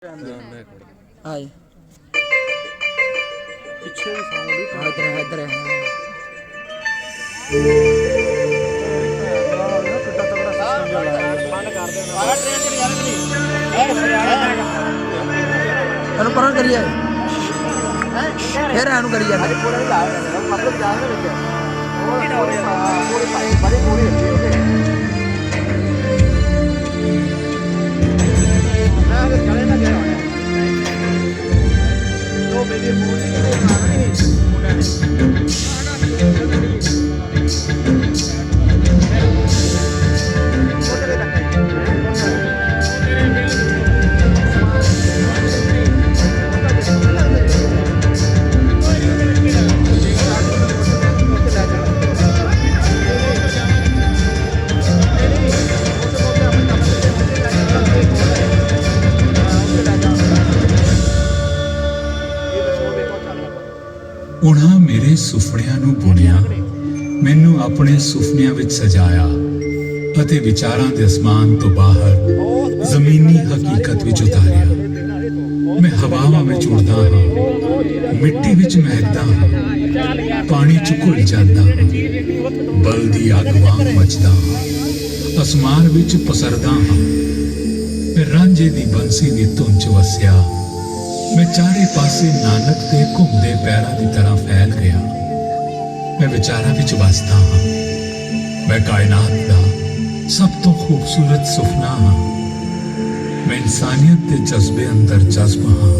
हाय ਪਿੱਛੇ ਵੀ ਸਾਹ ਲਈ इधर है ਕਿੱਡਾ ਤਗੜਾ ਸਿਸਟਮ ਜਿਹਾ ਲਾਇਆ ਬੰਦ ਕਰ ਦੇ ਆਹ ਟ੍ਰੇਨ ਚ ਯਾਰ ਨਹੀਂ ਇਹਨੂੰ ਪਰਾਂ ਕਰੀਏ ਫਿਰ ਇਹਨੂੰ ਕਰੀਏ ਪੂਰਾ ਹੀ ਲਾਇਆ ਮਤਲਬ ਜਾਣ ਦੇ ਵਿੱਚ ਉਹ ਪੂਰੇ ਭਾਈ ਬੜੇ ਪੂਰੇ ਹੁੰਦੇ ਨਾ ਅਗਰ ਚਲੇ ਨਾ ਗਿਆ तो मेरे फोन से खाना नहीं मुंडा ਉਹਨਾਂ ਮੇਰੇ ਸੁਪਨਿਆਂ ਨੂੰ ਬੁਣਿਆ, ਮੈਨੂੰ ਆਪਣੇ ਸੁਪਨਿਆਂ ਵਿੱਚ ਸਜਾਇਆ ਅਤੇ ਵਿਚਾਰਾਂ ਦੇ ਅਸਮਾਨ ਤੋਂ ਬਾਹਰ ਜ਼ਮੀਨੀ ਹਕੀਕਤ ਵਿੱਚ ਉਤਾਰਿਆ। ਮੈਂ ਹਵਾਵਾਂ ਵਿੱਚ ਉੜਦਾ ਹਾਂ, ਮਿੱਟੀ ਵਿੱਚ ਮਹਿਕਦਾ ਹਾਂ, ਪਾਣੀ 'ਚ ਘੁਲ ਜਾਂਦਾ ਹਾਂ, ਬਲਦੀ ਅੱਗ ਵਾਂਗ ਮਚਦਾ ਹਾਂ, ਅਸਮਾਨ ਵਿੱਚ ਪਸਰਦਾ ਹਾਂ। ਮੈਂ ਰਾਂਝੇ ਦੀ ਬੰਸੀ ਦੀ ਧੁਨ 'ਚ ਵਸਿਆ, मैं चारे पासे नानक के घूमते पैरों की तरह फैल गया। मैं विचारों विच वसदा हाँ, मैं कायनात का सब तो खूबसूरत सुपना हाँ, मैं इंसानियत के जज्बे अंदर जज्ब हाँ,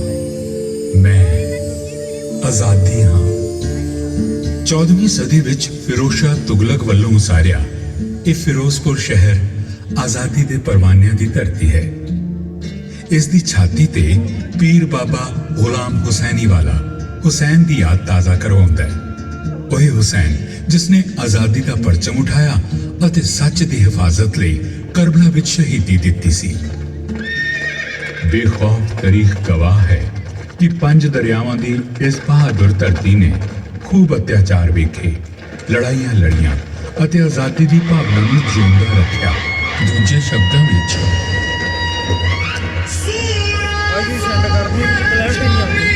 मैं आज़ादी हाँ। 14वीं सदी विच फिरोज शाह तुगलक वल्लों उसारिया ये फिरोजपुर शहर आज़ादी के परवानियां की धरती है। इस दी छाती ते पीर बाबा गुलाम हुसैनी वाला हुसैन दी याद ताज़ा करवाउंदा है। वही हुसैन जिसने आज़ादी का परचम उठाया अते सच दी हिफाजत लई करबला विच शहीदी दित्ती सी। बेखौफ तारीख गवाह है कि 5 दरियावां दी इस बहादुर धरती ने खूब अत्याचार वेखे, लड़ाइयां लड़ियां अते आज़ादी दी भावना नूं जिंदा रखिया। दूजे शब्दां विच अभी सेंड कर दी क्लैरिटी नहीं आती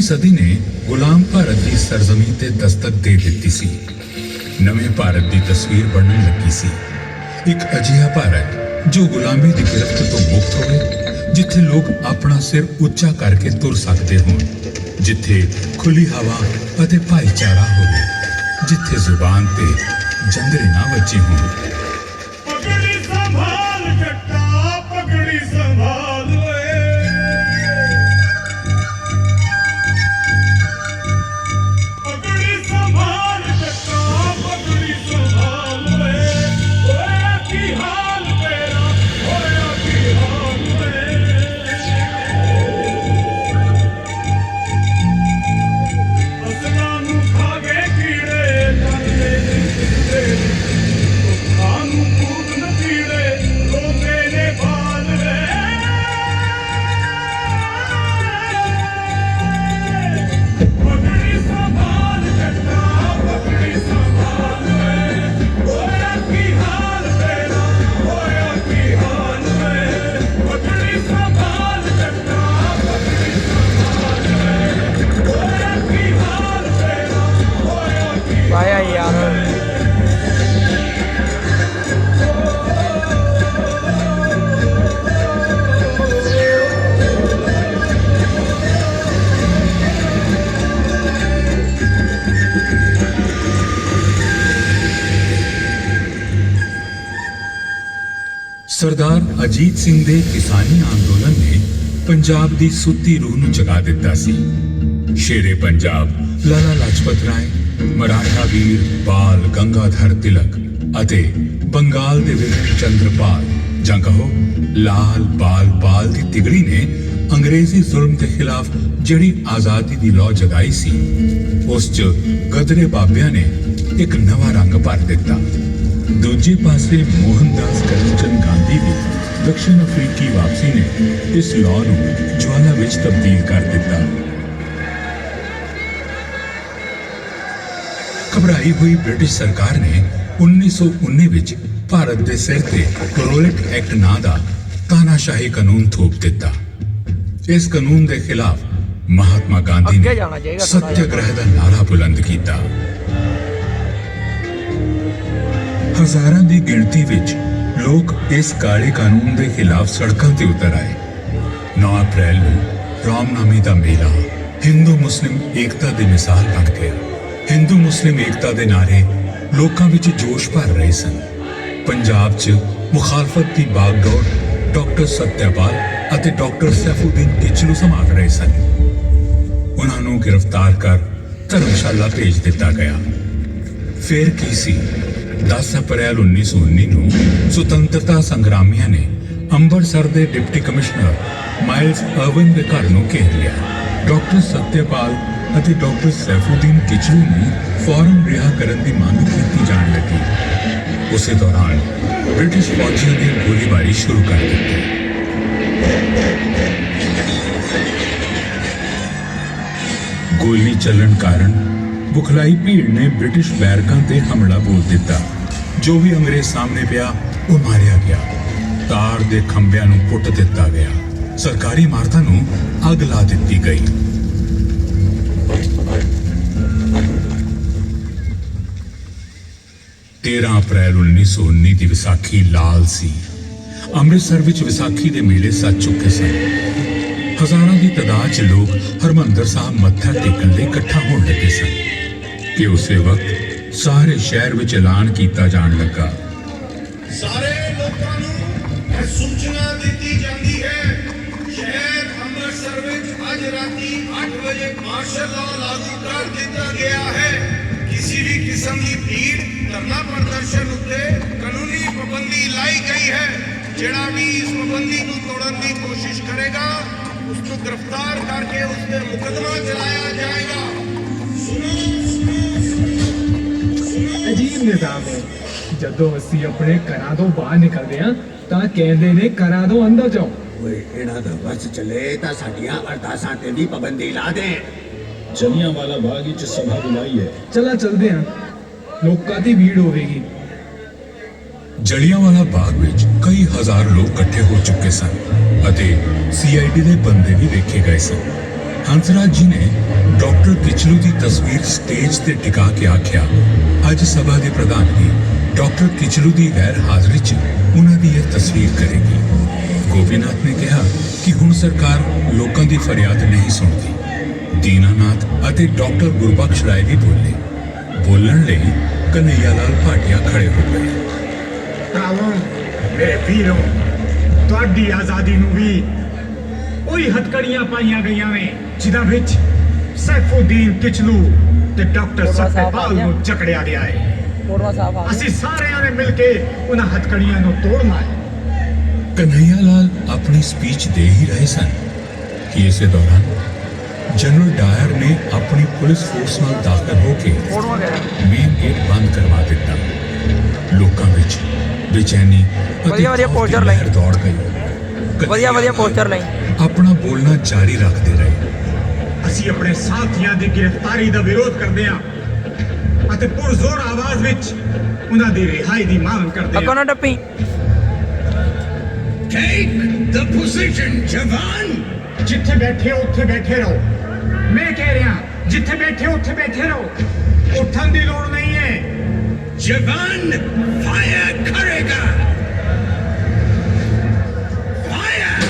सदी ने गुलाम भारत की सरजमीन ते दस्तक दे दी सी। नवे भारत की तस्वीर बनने लगी सी, एक अजिहा भारत जो गुलामी की गिरफ्त तो मुक्त होवे, जिथे लोग अपना सिर उच्चा करके तुर सकते हों, जिथे खुली हवा अते भाईचारा होवे, जिथे जुबान ते जंदरे ना बचे हों। पगड़ी संभाल जट्टा, पगड़ी संभाल सरदार अजीत सिंह दे किसानी आंदोलन ने पंजाब दी सुत्ती रूह नूं जगा दिता सी। शेरे पंजाब लाला लाजपत राय ਮਰਾਠਾ ਵੀਰ ਬਾਲ ਗੰਗਾਧਰ ਤਿਲਕ ਅਤੇ ਬੰਗਾਲ ਦੇ ਵਿੱਚ ਚੰਦਰਪਾਲ ਜਾਂ ਕਹੋ ਲਾਲ ਬਾਲ ਪਾਲ ਦੀ ਤਿਗੜੀ ਨੇ ਅੰਗਰੇਜ਼ੀ ਜ਼ੁਲਮ ਦੇ ਖਿਲਾਫ ਜਿਹੜੀ ਆਜ਼ਾਦੀ ਦੀ ਲौ ਜਗਾਈ ਸੀ ਉਸ 'ਚ ਗਦਰੇ ਬਾਬਿਆਂ ਨੇ ਇੱਕ ਨਵਾਂ ਰੰਗ ਭਰ ਦਿੱਤਾ। ਦੂਜੇ ਪਾਸੇ ਮੋਹਨਦਾਸ ਕਰਮਚੰਦ ਗਾਂਧੀ ਦੀ ਦਕਸ਼ਣ ਅਫਰੀਕੀ ਵਾਪਸੀ ਨੇ ਇਸ ਲौ ਨੂੰ ਜਵਾਲਾ ਵਿੱਚ ਤਬਦੀਲ ਕਰ ਦਿੱਤਾ। ਘਬਰਾਈ ਹੋਈ ਬ੍ਰਿਟਿਸ਼ ਸਰਕਾਰ ਨੇ 1919 ਵਿੱਚ ਭਾਰਤ ਦੇ ਸਿਰ ਤੇ ਰੋਲਟ ਐਕਟ ਨਾਂ ਦਾ ਤਾਨਾਸ਼ਾਹੀ ਕਾਨੂੰਨ ਥੋਪ ਦਿੱਤਾ। ਇਸ ਕਾਨੂੰਨ ਦੇ ਖਿਲਾਫ ਮਹਾਤਮਾ ਗਾਂਧੀ ਅੱਗੇ ਨੇ ਜਾਣਾ ਚਾਹੀਦਾ ਸੱਤਿਆਗ੍ਰਹਿ ਦਾ ਨਾਰਾ ਬੁਲੰਦ ਕੀਤਾ। ਹਜ਼ਾਰਾਂ ਦੀ ਗਿਣਤੀ ਵਿੱਚ ਲੋਕ ਇਸ ਕਾਲੇ ਕਾਨੂੰਨ ਦੇ ਖਿਲਾਫ ਸੜਕਾਂ ਤੇ ਉਤਰ ਆਏ। 9 ਅਪ੍ਰੈਲ ਨੂੰ ਰਾਮਨਾਮੀ ਦਾ ਮੇਲਾ ਹਿੰਦੂ ਮੁਸਲਿਮ ਏਕਤਾ ਦੀ ਮਿਸਾਲ ਬਣ ਗਿਆ। ਹਿੰਦੂ ਮੁਸਲਿਮ ਏਕਤਾ ਦੇ ਨਾਰੇ ਲੋਕਾਂ ਵਿੱਚ ਜੋਸ਼ ਭਰ ਰਹੇ ਸਨ। ਪੰਜਾਬ 'ਚ ਮੁਖਾਲਫਤ ਦੀ ਬਾਗਡੋਰ ਡਾਕਟਰ ਸਤਿਆਪਾਲ ਅਤੇ ਡਾਕਟਰ ਸੈਫੂਦੀਨ ਕਿਚਲੂ ਸੰਭਾਲ ਰਹੇ ਸਨ। ਉਹਨਾਂ ਨੂੰ ਗ੍ਰਿਫਤਾਰ ਕਰ ਧਰਮਸ਼ਾਲਾ ਭੇਜ ਦਿੱਤਾ ਗਿਆ। ਫਿਰ ਕੀ ਸੀ? 10 ਅਪ੍ਰੈਲ 1919 ਨੂੰ ਸੁਤੰਤਰਤਾ ਸੰਗਰਾਮੀਆਂ ਨੇ ਅੰਮ੍ਰਿਤਸਰ ਦੇ ਡਿਪਟੀ ਕਮਿਸ਼ਨਰ ਮਾਈਲਸ ਅਰਵਿਨ ਦੇ ਘਰ ਨੂੰ ਘੇਰ ਲਿਆ। ਡਾਕਟਰ ਸਤਿਆਪਾਲ ਅਤੇ ਡਾਕਟਰ ਸੈਫੂਦੀਨ ਕਿਚਲੂ ਨੂੰ ਫੌਰਨ ਰਿਹਾ ਕਰਨ ਦੀ ਮੰਗ ਕੀਤੀ ਜਾਣ ਲੱਗੀ। ਉਸੇ ਦੌਰਾਨ ਬ੍ਰਿਟਿਸ਼ ਫੌਜੀਆਂ ਨੇ ਗੋਲੀਬਾਰੀ ਸ਼ੁਰੂ ਕਰ ਦਿੱਤੀ। ਗੋਲੀ ਚੱਲਣ ਕਾਰਨ ਬੁਖਲਾਈ ਭੀੜ ਨੇ ਬ੍ਰਿਟਿਸ਼ ਬੈਰਕਾਂ ਤੇ ਹਮਲਾ ਬੋਲ ਦਿੱਤਾ। ਜੋ ਵੀ ਅੰਗਰੇਜ਼ ਸਾਹਮਣੇ ਪਿਆ ਉਹ ਮਾਰਿਆ ਗਿਆ। ਤਾਰ ਦੇ ਖੰਭਿਆਂ ਨੂੰ ਪੁੱਟ ਦਿੱਤਾ ਗਿਆ। ਸਰਕਾਰੀ ਇਮਾਰਤਾਂ ਨੂੰ ਅੱਗ ਲਾ ਦਿੱਤੀ ਗਈ। तेरह अप्रैल 1919 ਦੀ ਵਿਸਾਖੀ ਲਾਲ ਸੀ। ਅੰਮ੍ਰਿਤਸਰ ਵਿੱਚ ਵਿਸਾਖੀ ਦੇ ਮੇਲੇ ਸੱਜ ਚੁੱਕੇ ਸਨ। ਹਜ਼ਾਰਾਂ ਦੀ ਤਾਦਾਦ 'ਚ ਲੋਕ ਹਰਮੰਦਰ ਸਾਹਿਬ ਮੱਥਾ ਟੇਕਣ ਲਈ ਇਕੱਠਾ ਹੋਣ ਲੱਗੇ ਸਨ ਕਿ ਉਸੇ ਵਕਤ ਸਾਰੇ ਸ਼ਹਿਰ ਵਿੱਚ ਐਲਾਨ ਕੀਤਾ ਜਾਣ ਲੱਗਾ। ਸਾਰੇ ਲੋਕਾਂ ਨੂੰ ਇਹ ਸੂਚਨਾ ਦਿੱਤੀ ਜਾਂਦੀ ਹੈ ਸ਼ਹਿਰ ਅੰਮ੍ਰਿਤਸਰ ਵਿੱਚ ਅੱਜ ਰਾਤੀ 8 ਵਜੇ ਮਾਰਸ਼ਲ ਲਾਅ ਲਾਗੂ ਕਰ ਦਿੱਤਾ ਗਿਆ ਹੈ। ਕਿਸੇ ਵੀ ਕਿਸਮ ਦੀ ਭੀੜ ਧਰਨਾ ਪ੍ਰਦਰਸ਼ਨ ਉੱਤੇ ਕਾਨੂੰਨੀ ਪਾਬੰਦੀ ਲਾਈ ਗਈ ਹੈ। ਜਿਹੜਾ ਵੀ ਇਸ ਪਾਬੰਦੀ ਨੂੰ ਤੋੜਨ ਦੀ ਕੋਸ਼ਿਸ਼ ਕਰੇਗਾ ਉਸ ਨੂੰ ਗ੍ਰਿਫਤਾਰ ਕਰਕੇ ਉਸ ਤੇ ਮੁਕੱਦਮਾ ਚਲਾਇਆ ਜਾਏਗਾ। ਅਜੀਬ ਨਿਜ਼ਾਮ ਹੈ। ਜਦੋਂ ਅਸੀਂ ਆਪਣੇ ਘਰਾਂ ਤੋਂ ਬਾਹਰ ਨਿਕਲਦੇ ਹਾਂ ਤਾਂ ਕਹਿੰਦੇ ਨੇ ਘਰਾਂ ਤੋਂ ਅੰਦਰ ਜਾਓ। ਓਏ ਇਹਨਾਂ ਦਾ ਬਸ ਚੱਲੇ ਤਾਂ ਸਾਡੀਆਂ ਅਰਦਾਸਾਂ ਤੇ ਵੀ ਪਾਬੰਦੀ ਲਾ ਦੇ। ਜਲਿਆਂਵਾਲਾ ਬਾਗ ਵਿੱਚ ਸਭਾ ਬੁਲਾਈ ਹੈ। ਚਲਾ ਚਲਦੇ ਹਾਂ, ਲੋਕਾਂ ਦੀ ਭੀੜ ਹੋਵੇਗੀ। ਜਲਿਆਂਵਾਲਾ ਬਾਗ ਵਿੱਚ ਕਈ ਹਜ਼ਾਰ ਲੋਕ ਇਕੱਠੇ ਹੋ ਚੁੱਕੇ ਸਨ ਅਤੇ ਸੀਆਈਡੀ ਦੇ ਬੰਦੇ ਵੀ ਵੇਖੇ ਗਏ ਸਨ। ਹੰਸਰਾਜ ਜੀ ਨੇ ਡਾਕਟਰ ਕਿਚਲੂ ਦੀ ਤਸਵੀਰ ਸਟੇਜ ਤੇ ਟਿਕਾ ਕੇ ਆਖਿਆ, ਅੱਜ ਸਭਾ ਦੀ ਪ੍ਰਧਾਨਗੀ ਡਾਕਟਰ ਕਿਚਲੂ ਦੀ ਗੈਰ ਹਾਜ਼ਰੀ 'ਚ ਉਹਨਾਂ ਦੀ ਇਹ ਤਸਵੀਰ ਕਰੇਗੀ। ਗੋਪੀਨਾਥ ਨੇ ਕਿਹਾ ਕਿ ਹੁਣ ਸਰਕਾਰ ਲੋਕਾਂ ਦੀ ਫਰਿਆਦ ਨਹੀਂ ਸੁਣਦੀ। ਦੀਨਾਨਾਥ ਅਤੇ ਡਾਕਟਰ ਗੁਰਬਖਸ਼ ਰਾਏ ਵੀ ਬੋਲੇ। ਬੋਲਣ ਲਈ ਕਨਈਆ ਲਾਲ ਭਾਟੀਆ ਖੜੇ ਹੋ ਗਏ। ਭਰਾਵੋ, ਮੇਰੇ ਵੀਰੋ, ਤੁਹਾਡੀ ਆਜ਼ਾਦੀ ਨੂੰ ਵੀ ਉਹੀ ਹੱਥਕੜੀਆਂ ਪਾਈਆਂ ਗਈਆਂ ਨੇ ਜਿਨ੍ਹਾਂ ਵਿੱਚ ਸੈਫੂਦੀਨ ਕਿਚਲੂ ਤੇ ਡਾਕਟਰ ਸਤਿਆਪਾਲ ਨੂੰ ਜਕੜਿਆ ਗਿਆ ਹੈ। ਫੋਟੋਆਂ ਸਾਫ ਆ ਅਸੀਂ ਸਾਰਿਆਂ ਨੇ ਮਿਲ ਕੇ ਉਹਨਾਂ ਹੱਥਕੜੀਆਂ ਨੂੰ ਤੋੜਨਾ ਹੈ। ਕਨਈਆ ਲਾਲ ਆਪਣੀ ਸਪੀਚ ਦੇ ਹੀ ਰਹੇ ਸਨ ਕਿ ਇਸੇ ਦੌਰਾਨ ਜਨਰਲ ਡਾਇਰ ਨੇ ਆਪਣੀ ਪੁਲਿਸ ਫੋਰਸ ਨਾਲ ਦਾਖਲ ਹੋ ਕੇ ਫੋਟੋਆਂ ਗਏ ਮੇਨ ਗੇਟ ਬੰਦ ਕਰਵਾ ਦਿੱਤਾ। ਲੋਕਾਂ ਵਿੱਚ ਬੇਚੈਨੀ ਅਤੇ ਵਧੀਆ ਖੌਫ ਦੀ ਪੋਸਟਰ ਲਈ। ਲਹਿਰ ਦੌੜ ਗਈ। ਵਧੀਆ ਪੋਸਟਰ ਲਈ ਆਪਣਾ ਬੋਲਣਾ ਜਾਰੀ ਰੱਖਦੇ ਰਹੇ। ਅਸੀਂ ਆਪਣੇ ਸਾਥੀਆਂ ਦੀ ਗ੍ਰਿਫਤਾਰੀ ਦਾ ਵਿਰੋਧ ਕਰਦੇ ਹਾਂ ਅਤੇ ਪੁਰਜ਼ੋਰ ਆਵਾਜ਼ ਵਿੱਚ ਉਹਨਾਂ ਦੀ ਰਿਹਾਈ ਦੀ ਮੰਗ ਕਰਦੇ ਅੱਗੋਂ ਹਾਂ। ਨਾ ਟੱਪੀ। Take the position, ਜਵਾਨ। ਜਿੱਥੇ ਬੈਠੇ ਹੋ ਉੱਥੇ ਬੈਠੇ ਰਹੋ। ਮੈਂ ਕਹਿ ਰਿਹਾ, ਜਿੱਥੇ ਬੈਠੇ ਹੋ ਉੱਥੇ ਬੈਠੇ ਰਹੋ। ਉੱਠਣ ਦੀ ਲੋੜ ਨਹੀਂ ਹੈ। ਜਵਾਨ ਫਾਇਰ ਕਰੇਗਾ। ਫਾਇਰ।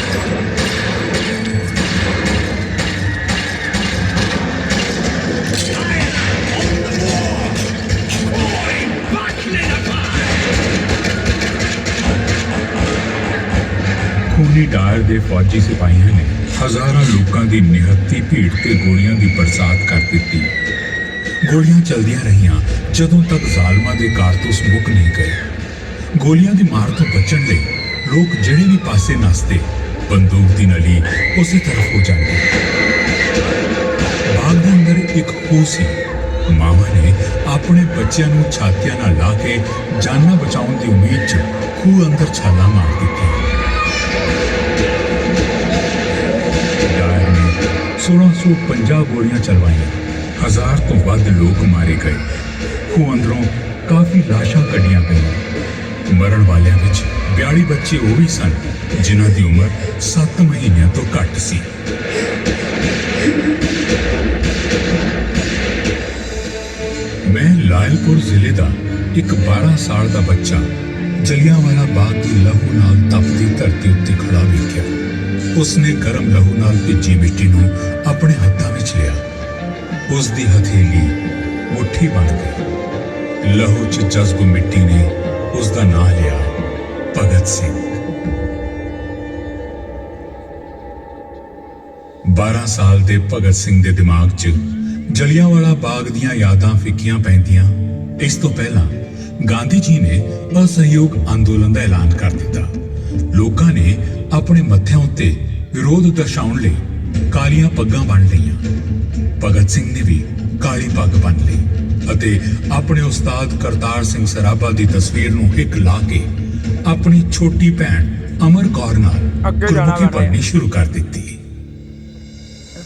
ਖੂਨੀ ਡਾਇਰ ਦੇ ਫੌਜੀ ਸਿਪਾਹੀਆਂ ਨੇ ਹਜ਼ਾਰਾਂ ਲੋਕਾਂ ਦੀ ਨਿਹੱਤੀ ਭੀੜ ਤੇ ਗੋਲੀਆਂ ਦੀ ਬਰਸਾਤ ਕਰ ਦਿੱਤੀ। ਗੋਲੀਆਂ ਚੱਲਦੀਆਂ ਰਹੀਆਂ ਜਦੋਂ ਤੱਕ ਜ਼ਾਲਮਾਂ ਦੇ ਕਾਰਤੂਸ ਮੁੱਕ ਨਹੀਂ ਗਏ। ਗੋਲੀਆਂ ਦੀ ਮਾਰ ਤੋਂ ਬਚਣ ਲਈ ਲੋਕ ਜਿਹੜੇ ਵੀ ਪਾਸੇ ਨੱਸਦੇ, ਬੰਦੂਕ ਦੀ ਨਲੀ ਉਸੇ ਤਰਫ ਹੋ ਜਾਂਦੀ। ਬਾਗ ਦੇ ਅੰਦਰ ਇੱਕ ਖੂਹ ਸੀ। ਮਾਵਾਂ ਨੇ ਆਪਣੇ ਬੱਚਿਆਂ ਨੂੰ ਛਾਤੀਆਂ ਨਾਲ ਲਾ ਕੇ ਜਾਨਾਂ ਬਚਾਉਣ ਦੀ ਉਮੀਦ 'ਚ ਖੂਹ ਅੰਦਰ ਛਾਲਾਂ ਮਾਰ ਦਿੱਤੀਆਂ। ਡਾਇਰ ਨੇ 1650 ਗੋਲੀਆਂ ਚਲਵਾਈਆਂ। 1000 ਤੋਂ ਵੱਧ ਲੋਕ ਮਾਰੇ ਗਏ। ਖੂਹ ਅੰਦਰੋਂ ਕਾਫੀ ਲਾਸ਼ਾਂ ਕੱਢੀਆਂ ਗਈਆਂ। ਮਰਨ ਵਾਲਿਆਂ ਵਿੱਚ 42 ਬੱਚੇ ਉਹ ਵੀ ਸਨ ਜਿਨ੍ਹਾਂ ਦੀ ਉਮਰ 7 ਮਹੀਨਿਆਂ ਤੋਂ ਘੱਟ ਸੀ। ਮੈਂ ਲਾਇਲਪੁਰ ਜ਼ਿਲ੍ਹੇ ਦਾ ਇੱਕ 12 ਸਾਲ ਦਾ ਬੱਚਾ ਜਲਿਆਂਵਾਲਾ ਬਾਗ ਦੀ ਲਹੂ ਨਾਲ ਤਪਦੀ ਧਰਤੀ ਉੱਤੇ ਖੜਾ ਵੇਖਿਆ। ਉਸਨੇ ਗਰਮ ਲਹੂ ਨਾਲ ਭਿੱਜੀ ਮਿੱਟੀ ਨੂੰ ਆਪਣੇ ਹੱਥਾਂ ਵਿੱਚ ਲਿਆ। ਉਸ ਦੀ ਹਥੇਲੀ ਮੁੱਠੀ ਬਣ ਗਈ। ਲਹੂ 'ਚ ਜਜ਼ਬ ਮਿੱਟੀ ਨੇ ਉਸ ਦਾ ਨਾਂ ਲਿਆ, ਭਗਤ ਸਿੰਘ। 12 ਸਾਲ ਦੇ ਭਗਤ ਸਿੰਘ ਦੇ ਦਿਮਾਗ 'ਚ ਜਲਿਆਂਵਾਲਾ ਬਾਗ ਦੀਆਂ ਯਾਦਾਂ ਫਿੱਕੀਆਂ ਪੈਂਦੀਆਂ। ਇਸ ਤੋਂ ਪਹਿਲਾਂ ਗਾਂਧੀ ਜੀ ਨੇ ਅਸਹਿਯੋਗ ਅੰਦੋਲਨ ਦਾ ਐਲਾਨ ਕਰ ਦਿੱਤਾ। ਲੋਕਾਂ ਨੇ ਆਪਣੇ ਮੱਥਿਆਂ ਉੱਤੇ ਵਿਰੋਧ ਦਰਸਾਉਣ ਲਈ ਕਾਲੀਆਂ ਪੱਗਾਂ ਬੰਨ੍ਹ ਲਈਆਂ। ਭਗਤ ਸਿੰਘ ਨੇ ਵੀ ਕਾਲੀ ਪੱਗ ਬੰਨ੍ਹ ਲਈ ਅਤੇ ਆਪਣੇ ਉਸਤਾਦ ਕਰਤਾਰ ਸਿੰਘ ਸਰਾਭਾ ਦੀ ਤਸਵੀਰ ਨੂੰ ਹਿੱਕ ਲਾ ਕੇ ਆਪਣੀ ਛੋਟੀ ਭੈਣ ਅਮਰ ਕੌਰ ਨਾਲ ਗੁਰਮੁਖੀ ਪੜ੍ਹਨੀ ਸ਼ੁਰੂ ਕਰ ਦਿੱਤੀ।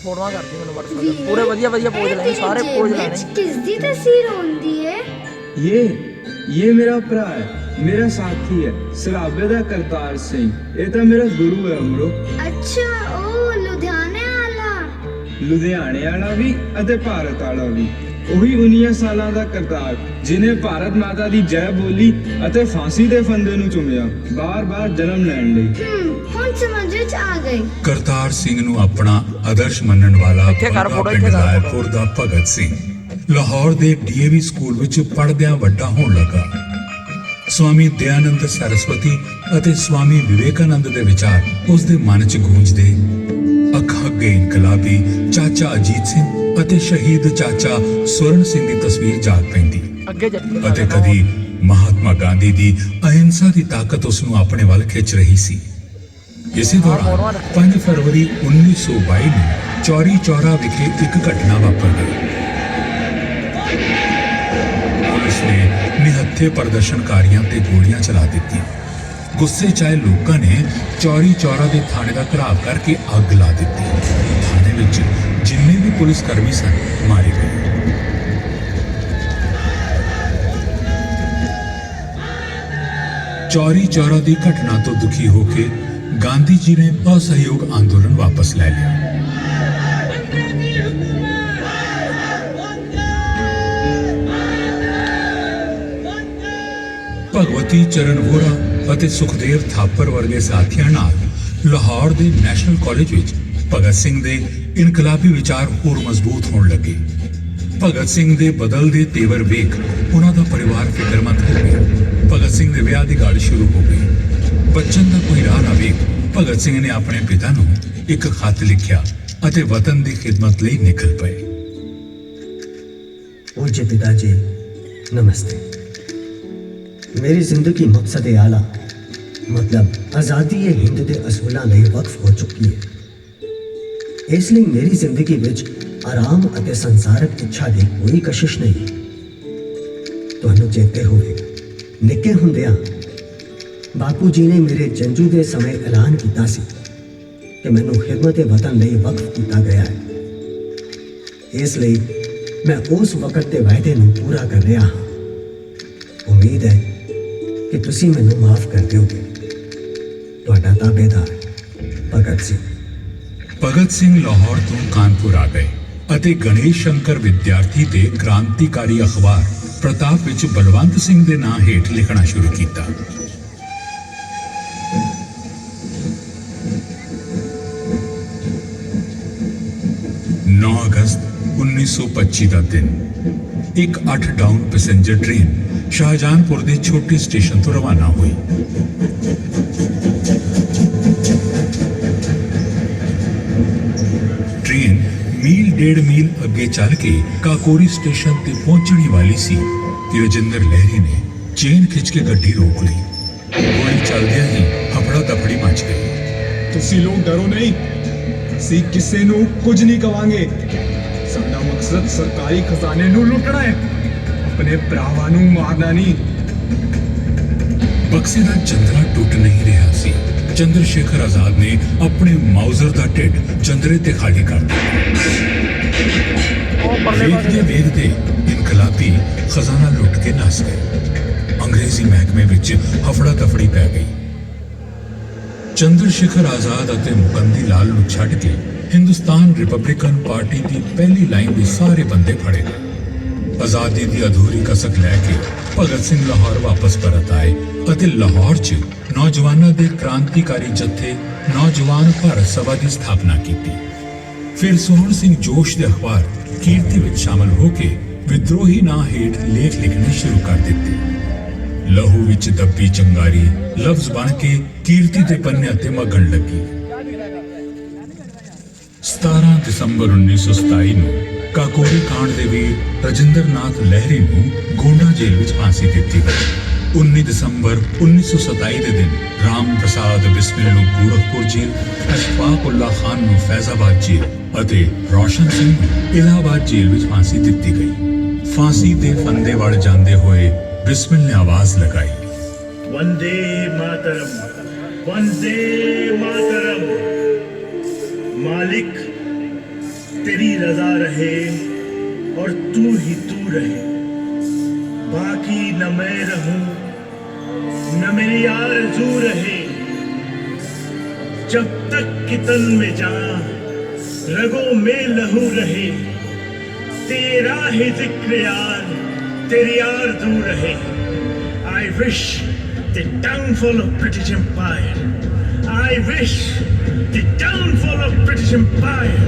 ਫੋਟੋਆਂ ਕਰਦੀ ਮੈਨੂੰ WhatsApp ਪੂਰੇ ਵਧੀਆ ਪੋਜ਼ ਲੈਣੇ, ਸਾਰੇ ਪੋਜ਼ ਲੈਣੇ। ਕਿਸ ਦੀ ਤਸਵੀਰ ਹੁੰਦੀ ਹੈ? ये मेरा भरा है, मेरा साथी है सराबे दा करतार सिंह। ये तो मेरा गुरु है अमरो। अच्छा, ओ लुधियाने वाला। लुधियाने वाला भी अते भारत वाला भी। ਉਹੀ 19 ਸਾਲਾਂ ਦਾ ਕਰਤਾਰ ਜਿਨੇ ਭਾਰਤ ਮਾਤਾ ਦੀ ਜੈ ਬੋਲੀ ਅਤੇ ਫਾਂਸੀ ਦੇ ਫੰਦੇ ਨੂੰ ਚੁੰਮਿਆ, ਬਾਰ-ਬਾਰ ਜਨਮ ਲੈਣ ਲਈ। ਹੁਣ ਸਮਝ ਵਿੱਚ ਆ ਗਈ। ਕਰਤਾਰ ਸਿੰਘ ਨੂੰ ਆਪਣਾ ਆਦਰਸ਼ ਮੰਨਣ ਵਾਲਾ ਪਿੰਡ ਲਾਇਲਪੁਰ ਦਾ ਭਗਤ ਸਿੰਘ ਲਾਹੌਰ ਦੇ DAV ਸਕੂਲ ਵਿੱਚ ਪੜ੍ਹਦਿਆਂ ਵੱਡਾ ਹੋਣ ਲੱਗਾ। ਸਵਾਮੀ ਦਇਆਨੰਦ ਸਰਸਵਤੀ ਅਤੇ ਸਵਾਮੀ ਵਿਵੇਕਾਨੰਦ ਦੇ ਵਿਚਾਰ ਉਸ ਦੇ ਮਨ 'ਚ ਗੂੰਜਦੇ। ਅੱਖਾਂ ਅੱਗੇ ਇਨਕਲਾਬੀ ਚਾਚਾ ਅਜੀਤ ਸਿੰਘ ਅਤੇ ਸ਼ਹੀਦ ਚਾਚਾ ਸਵਰਨ ਸਿੰਘ ਦੀ ਤਸਵੀਰ ਜਾਗ ਪੈਂਦੀ ਅਤੇ ਕਦੀ ਮਹਾਤਮਾ ਗਾਂਧੀ ਦੀ ਅਹਿੰਸਾ ਦੀ ਤਾਕਤ ਉਸ ਨੂੰ ਆਪਣੇ ਵੱਲ ਖਿੱਚ ਰਹੀ ਸੀ। ਇਸੇ ਦੌਰਾਨ 5 ਫਰਵਰੀ 1922 ਨੂੰ ਚੌਰੀ ਚੌਰਾ ਵਿਖੇ ਇੱਕ ਘਟਨਾ ਵਾਪਰ ਗਈ। ਪੁਲਿਸ ਨੇ ਨਿਹੱਥੇ ਪ੍ਰਦਰਸ਼ਨਕਾਰੀਆਂ ਤੇ ਗੋਲੀਆਂ ਚਲਾ ਦਿੱਤੀਆਂ। ਗੁੱਸੇ 'ਚ ਆਏ ਲੋਕਾਂ ਨੇ ਚੌਰੀ ਚੌਰਾ ਦੇ ਥਾਣੇ ਦਾ ਘਿਰਾਵ ਕਰਕੇ ਅੱਗ ਲਾ ਦਿੱਤੀ। ਥਾਣੇ ਵਿੱਚ ਜਿੰਨੇ ਵੀ ਪੁਲਿਸ ਕਰਮੀ ਸਨ ਮਾਰੇ ਗਏ। ਚੌਰੀ ਚੌਰਾ ਦੀ ਘਟਨਾ ਤੋਂ ਦੁਖੀ ਹੋ ਕੇ ਗਾਂਧੀ ਜੀ ਨੇ ਅਸਹਿਯੋਗ ਅੰਦੋਲਨ ਵਾਪਸ ਲੈ ਲਿਆ। ਭਗਵਤੀ ਚਰਨ ਵੋਰਾ ਅਤੇ ਸੁਖਦੇਵ ਥਾਪਰ ਵਰਗੇ ਸਾਥੀਆਂ ਨਾਲ ਲਾਹੌਰ ਦੇ ਨੈਸ਼ਨਲ ਕਾਲਜ ਵਿੱਚ ਭਗਤ ਸਿੰਘ ਦੇ ਇਨਕਲਾਬੀ ਵਿਚਾਰ ਹੋਰ ਮਜ਼ਬੂਤ ਹੋਣ ਲੱਗੇ। ਭਗਤ ਸਿੰਘ ਦੇ ਬਦਲਦੇ ਤੇਵਰ ਵੇਖ ਉਹਨਾਂ ਦਾ ਪਰਿਵਾਰ ਫਿਕਰਮੰਦ ਹੋ ਗਿਆ। ਭਗਤ ਸਿੰਘ ਦੇ ਵਿਆਹ ਦੀ ਗੱਲ ਸ਼ੁਰੂ ਹੋ ਗਈ। ਬਚਣ ਦਾ ਕੋਈ ਰਾਹ ਨਾ ਵੇਖ ਭਗਤ ਸਿੰਘ ਨੇ ਆਪਣੇ ਪਿਤਾ ਨੂੰ ਇੱਕ ਖੱਤ ਲਿਖਿਆ ਅਤੇ ਵਤਨ ਦੀ ਖਿਦਮਤ ਲਈ ਨਿਕਲ ਪਏ। पूज्य पिताजी नमस्ते। मेरी जिंदगी मकसद आला मतलब आज़ादी हिंद के असूलों ਲਈ वक्फ हो चुकी है। इस ਲਈ मेरी जिंदगी विच आराम ਅਤੇ ਸੰਸਾਰਕ ਇੱਛਾ ਦੀ ਕੋਈ ਕਸ਼ਿਸ਼ ਨਹੀਂ। ਤੁਹਾਨੂੰ ਚੇਤੇ ਹੋਵੇਗਾ ਨਿੱਕੇ ਹੁੰਦਿਆਂ ਬਾਪੂ ਜੀ ਨੇ ਮੇਰੇ ਜੰਜੂ ਦੇ ਸਮੇਂ ਐਲਾਨ ਕੀਤਾ ਸੀ ਕਿ ਮੈਨੂੰ ਖਿਦਮਤ ਵਤਨ ਲਈ ਵਕਫ ਕੀਤਾ ਗਿਆ ਹੈ। ਇਸ ਲਈ मैं उस वक्त के वायदे ਨੂੰ पूरा कर रहा हाँ। उम्मीद है कि तुसी मैनू माफ कर दोगे। ਤੁਹਾਡਾ ਤਾਬੇਦਾਰ ਭਗਤ ਸਿੰਘ। ਭਗਤ ਸਿੰਘ ਲਾਹੌਰ ਤੋਂ ਕਾਨਪੁਰ ਆ ਗਏ ਅਤੇ ਗਣੇਸ਼ ਸ਼ੰਕਰ ਵਿਦਿਆਰਥੀ ਦੇ ਕ੍ਰਾਂਤੀਕਾਰੀ ਅਖਬਾਰ ਪ੍ਰਤਾਪ ਵਿੱਚ ਬਲਵੰਤ ਸਿੰਘ ਦੇ ਨਾਂ ਹੇਠ ਲਿਖਣਾ ਸ਼ੁਰੂ ਕੀਤਾ। अगस्त 1925 ਦਾ ਦਿਨ ਇੱਕ 8 ਡਾਊਨ ਪੈਸੇਂਜਰ ਟ੍ਰੇਨ ਸ਼ਾਹਜਹਾਨਪੁਰ ਦੇ ਛੋਟੇ ਸਟੇਸ਼ਨ ਤੋਂ ਰਵਾਨਾ ਹੋਈ। ਟ੍ਰੇਨ ਮੀਲ 1.5 ਮੀਲ ਅੱਗੇ ਚੱਲ ਕੇ ਕਾਕੋਰੀ ਸਟੇਸ਼ਨ ਤੇ ਪਹੁੰਚਣੀ ਵਾਲੀ ਸੀ ਕਿ ਰਜਿੰਦਰ ਲਹਿਰੀ ਨੇ ਚੇਨ ਖਿੱਚ ਕੇ ਗੱਡੀ ਰੋਕ ਲਈ। ਗੋਲੀ ਚੱਲਦਿਆਂ ਹੀ ਹਫੜਾ ਦਫੜੀ ਮਚ ਗਈ। ਤੁਸੀਂ ਲੋਕ ਡਰੋ ਨਹੀਂ, ਅਸੀਂ ਕਿਸੇ ਨੂੰ ਕੁਝ ਨਹੀਂ ਕਵਾਂਗੇ। ਸਾਡਾ ਮਕਸਦ ਸਰਕਾਰੀ ਖਜ਼ਾਨੇ ਨੂੰ ਲੁੱਟਣਾ ਹੈ, ਆਪਣੇ ਭਰਾਵਾਂ ਨੂੰ ਮਾਰਨਾ ਨਹੀਂ। ਬਕਸੇ ਦਾ ਚੰਦਰਾ ਟੁੱਟ ਨਹੀਂ ਰਿਹਾ ਸੀ। ਚੰਦਰ ਸ਼ੇਖਰ ਆਜ਼ਾਦ ਨੇ ਆਪਣੇ ਮਾਊਜ਼ਰ ਦਾ ਢਿੱਡ ਚੰਦਰੇ ਤੇ ਖਾਲੀ ਕਰ ਦਿੱਤਾ। ਵੇਖਦੇ ਵੇਖਦੇ ਇਨਕਲਾਬੀ ਖਜ਼ਾਨਾ ਲੁੱਟ ਕੇ ਨੱਸ ਗਏ। ਅੰਗਰੇਜ਼ੀ ਮਹਿਕਮੇ ਵਿੱਚ ਹਫੜਾ ਦਫੜੀ ਪੈ ਗਈ। ਚੰਦਰ ਸ਼ੇਖਰ ਆਜ਼ਾਦ ਅਤੇ ਮੁਕੰਦੀ ਲਾਲ ਨੂੰ ਛੱਡ ਕੇ ਹਿੰਦੁਸਤਾਨ ਰਿਪਬਲਿਕਨ ਪਾਰਟੀ ਦੀ ਪਹਿਲੀ ਲਾਈਨ ਦੇ ਸਾਰੇ ਬੰਦੇ ਫੜੇ ਗਏ। ਆਜ਼ਾਦੀ ਦੀ ਅਧੂਰੀ ਕਸਕ ਲੈ ਕੇ ਭਗਤ ਸਿੰਘ ਲਾਹੌਰ ਵਾਪਸ ਪਰਤ ਆਏ ਅਤੇ ਲਾਹੌਰ 'ਚ ਨੌਜਵਾਨਾਂ ਦੇ ਕ੍ਰਾਂਤੀਕਾਰੀ ਜੱਥੇ ਨੌਜਵਾਨ ਭਾਰਤ ਸਭਾ ਦੀ ਸਥਾਪਨਾ ਕੀਤੀ। ਫਿਰ ਸੋਹਣ ਸਿੰਘ ਜੋਸ਼ ਦੇ ਅਖਬਾਰ ਕੀਰਤੀ ਵਿੱਚ ਸ਼ਾਮਲ ਹੋ ਕੇ ਵਿਦਰੋਹੀ ਨਾਂ ਹੇਠ ਲੇਖ ਲਿਖਣੇ ਸ਼ੁਰੂ ਕਰ ਦਿੱਤੇ। ਲਹੂ ਵਿੱਚ ਦੱਬੀ ਚੰਗਾਰੀ ਲਫ਼ਜ਼ ਬਣ ਕੇ ਕੀਰਤੀ ਦੇ ਪੰਨਿਆਂ ਤੇ ਮਗਣ ਲੱਗੀ। 17 ਦਸੰਬਰ 1927 ਨੂੰ ਕਾਕੋਰੀ ਕਾਂਡ ਦੇ ਵੀਰ ਰਜਿੰਦਰ ਨਾਥ ਲਹਿਰੀ ਨੂੰ ਗੋਂਡਾ ਜੇਲ੍ਹ ਵਿੱਚ ਫਾਂਸੀ ਦਿੱਤੀ ਗਈ। 19 ਦਸੰਬਰ 1927 ਦੇ ਦਿਨ ਰਾਮ ਪ੍ਰਸਾਦ ਬਿਸਮਿਲ ਨੂੰ ਗੋਰਖਪੁਰ ਜੇਲ੍ਹ, ਅਸ਼ਫਾਕ ਉੱਲਾ ਖਾਨ ਨੂੰ ਫੈਜ਼ਾਬਾਦ ਜੇਲ੍ਹ ਅਤੇ ਰੋਸ਼ਨ ਸਿੰਘ ਨੂੰ ਇਲਾਹਾਬਾਦ ਜੇਲ੍ਹ ਵਿੱਚ ਫਾਂਸੀ ਦਿੱਤੀ ਗਈ। ਫਾਂਸੀ ਦੇ ਫੰਦੇ ਵੜ ਜਾਂਦੇ ਹੋਏ ਬਿਸਮਿਲ ਨੇ ਆਵਾਜ਼ ਲਗਾਈ, वंदे मातरम, वंदे मातरम। मालिक तेरी रजा रहे और तू ही तू रहे, बाकी न मैं रहूं न मेरी आरज़ू रहे। जब तक कि तन में जान रगों में लहू रहे, तेरा ही जिक्र यार तेरी आरज़ू रहे। I wish the downfall of British Empire. I wish the downfall of British Empire.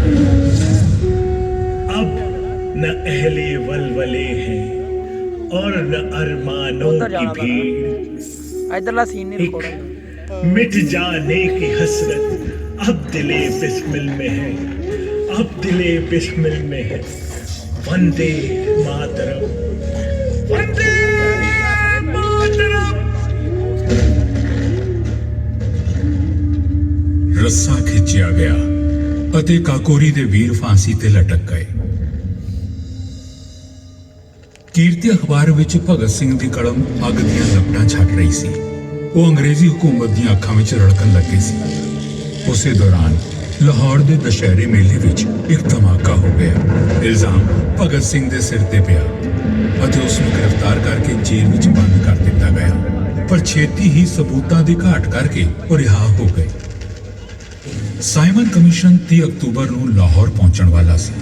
अब न अहले वलवले हैं और न अरमानों की भीड़। इधरला सीन नहीं रिकॉर्ड। मिट जाने की हसरत अब दिले बिस्मिल में है, अब दिले बिस्मिल में है। वंदे मातरम, वंदे मातरम। ਰੱਸਾ ਖਿੱਚਿਆ ਗਿਆ ਅਤੇ ਕਾਕੋਰੀ ਦੇ ਵੀਰ ਫਾਂਸੀ ਤੇ ਲਟਕ ਗਏ। ਕੀਰਤੀ ਅਖਬਾਰ ਵਿੱਚ ਭਗਤ ਸਿੰਘ ਦੀ ਕਲਮ ਅੱਗ ਦੀਆਂ ਲਪਟਾਂ ਛੱਡ ਰਹੀ ਸੀ। ਉਹ ਅੰਗਰੇਜ਼ੀ ਹਕੂਮਤ ਦੀਆਂ ਅੱਖਾਂ ਵਿੱਚ ਰੜਕਣ ਲੱਗੀ ਸੀ। ਉਸੇ ਦੌਰਾਨ ਲਾਹੌਰ ਦੇ ਦੁਸ਼ਹਿਰੇ ਮੇਲੇ ਵਿੱਚ ਇੱਕ ਧਮਾਕਾ ਹੋ ਗਿਆ। ਇਲਜ਼ਾਮ ਭਗਤ ਸਿੰਘ ਦੇ ਸਿਰ ਤੇ ਪਿਆ ਅਤੇ ਉਸ ਨੂੰ ਗ੍ਰਿਫਤਾਰ ਕਰਕੇ ਜੇਲ੍ਹ ਵਿੱਚ ਬੰਦ ਕਰ ਦਿੱਤਾ ਗਿਆ। ਪਰ ਛੇਤੀ ਹੀ ਸਬੂਤਾਂ ਦੀ ਘਾਟ ਕਰਕੇ ਉਹ ਰਿਹਾ ਹੋ ਗਏ। ਸਾਈਮਨ ਕਮਿਸ਼ਨ 30 ਅਕਤੂਬਰ ਨੂੰ ਲਾਹੌਰ ਪਹੁੰਚਣ ਵਾਲਾ ਸੀ।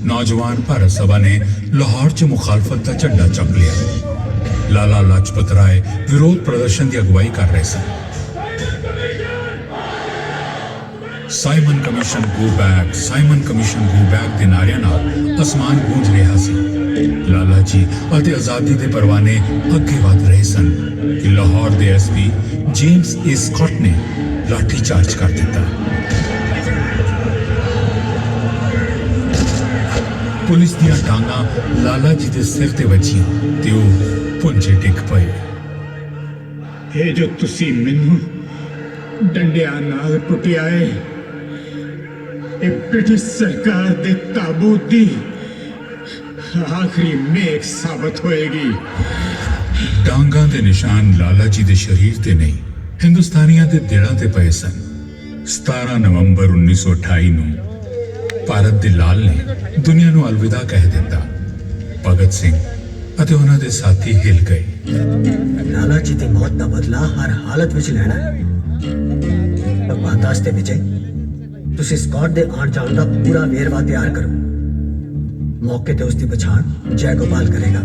ਨੌਜਵਾਨ ਭਾਰਤ ਸਭਾ ਨੇ ਲਾਹੌਰ 'ਚ ਮੁਖਾਲਫਤ ਦਾ ਝੰਡਾ ਚੱਕ ਲਿਆ। ਲਾਲਾ ਲਾਜਪਤ ਰਾਏ ਵਿਰੋਧ ਪ੍ਰਦਰਸ਼ਨ ਦੀ ਅਗਵਾਈ ਕਰ ਰਹੇ ਸਨ। Simon commission go back, Simon commission go back ਦੇ ਨਾਰਿਆਂ ਨਾਲ ਅਸਮਾਨ ਗੂੰਜ ਰਿਹਾ ਸੀ। ਲਾਲਾ ਜੀ ਅਤੇ ਆਜ਼ਾਦੀ ਦੇ ਪਰਵਾਨੇ ਅੱਗੇ ਵਧ ਰਹੇ ਸਨ ਕਿ ਲਾਹੌਰ ਦੇ ਐਸਪੀ ਜੇਮਸ ਏ ਸਕਾਟ ਨੇ ਲਾਠੀ ਚਾਰਜ ਕਰ ਦਿੱਤਾ। ਪੁਲਿਸ ਦੀਆਂ ਟਾਂਗਾਂ ਲਾਲਾ ਜੀ ਦੇ ਸਿਰ ਤੇ ਵੱਜੀਆਂ ਤੇ ਉਹ ਪੁੰਜੇ ਡਿੱਗ ਪਏ। ਇਹ ਜੋ ਤੁਸੀਂ ਮੈਨੂੰ ਡੰਡਿਆਂ ਨਾਲ ਕੁੱਟਿਆ ਏ, ਇਹ ਬ੍ਰਿਟਿਸ਼ ਸਰਕਾਰ ਦੇ ਤਾਬੂਤ ਦੀ ਆਖਰੀ ਮੇਖ ਸਾਬਤ ਹੋਏਗੀ। ਡਾਂਗਾਂ ਦੇ ਨਿਸ਼ਾਨ ਲਾਲਾ ਜੀ ਦੇ ਸਰੀਰ ਤੇ ਨਹੀਂ, ਹਿੰਦੁਸਤਾਨੀਆਂ ਦੇ ਦਿਲਾਂ ਤੇ ਪਏ ਸਨ। 17 ਨਵੰਬਰ 1928 ਨੂੰ ਭਾਰਤ ਦੇ ਲਾਲ ਨੇ ਦੁਨੀਆ ਨੂੰ ਅਲਵਿਦਾ ਕਹਿ ਦਿੱਤਾ। ਭਗਤ ਸਿੰਘ ਅਤੇ ਉਹਨਾਂ ਦੇ ਸਾਥੀ ਹਿੱਲ ਗਏ। ਲਾਲਾ ਜੀ ਦੀ ਮੌਤ ਦਾ ਬਦਲਾ ਹਰ ਹਾਲਤ ਵਿੱਚ ਲੈਣਾ ਹੈ। ਭਗਵਾਨ ਦਾਸ ਤੇ ਵਿਜੇ, ਤੁਸੀਂ ਸਕਾਟ ਦੇ ਆਉਣ ਜਾਣ ਦਾ ਪੂਰਾ ਵੇਰਵਾ ਤਿਆਰ ਕਰੋ। ਮੌਕੇ ਤੇ ਉਸ ਦੀ ਪਛਾਣ ਜੈ ਗੋਪਾਲ ਕਰੇਗਾ।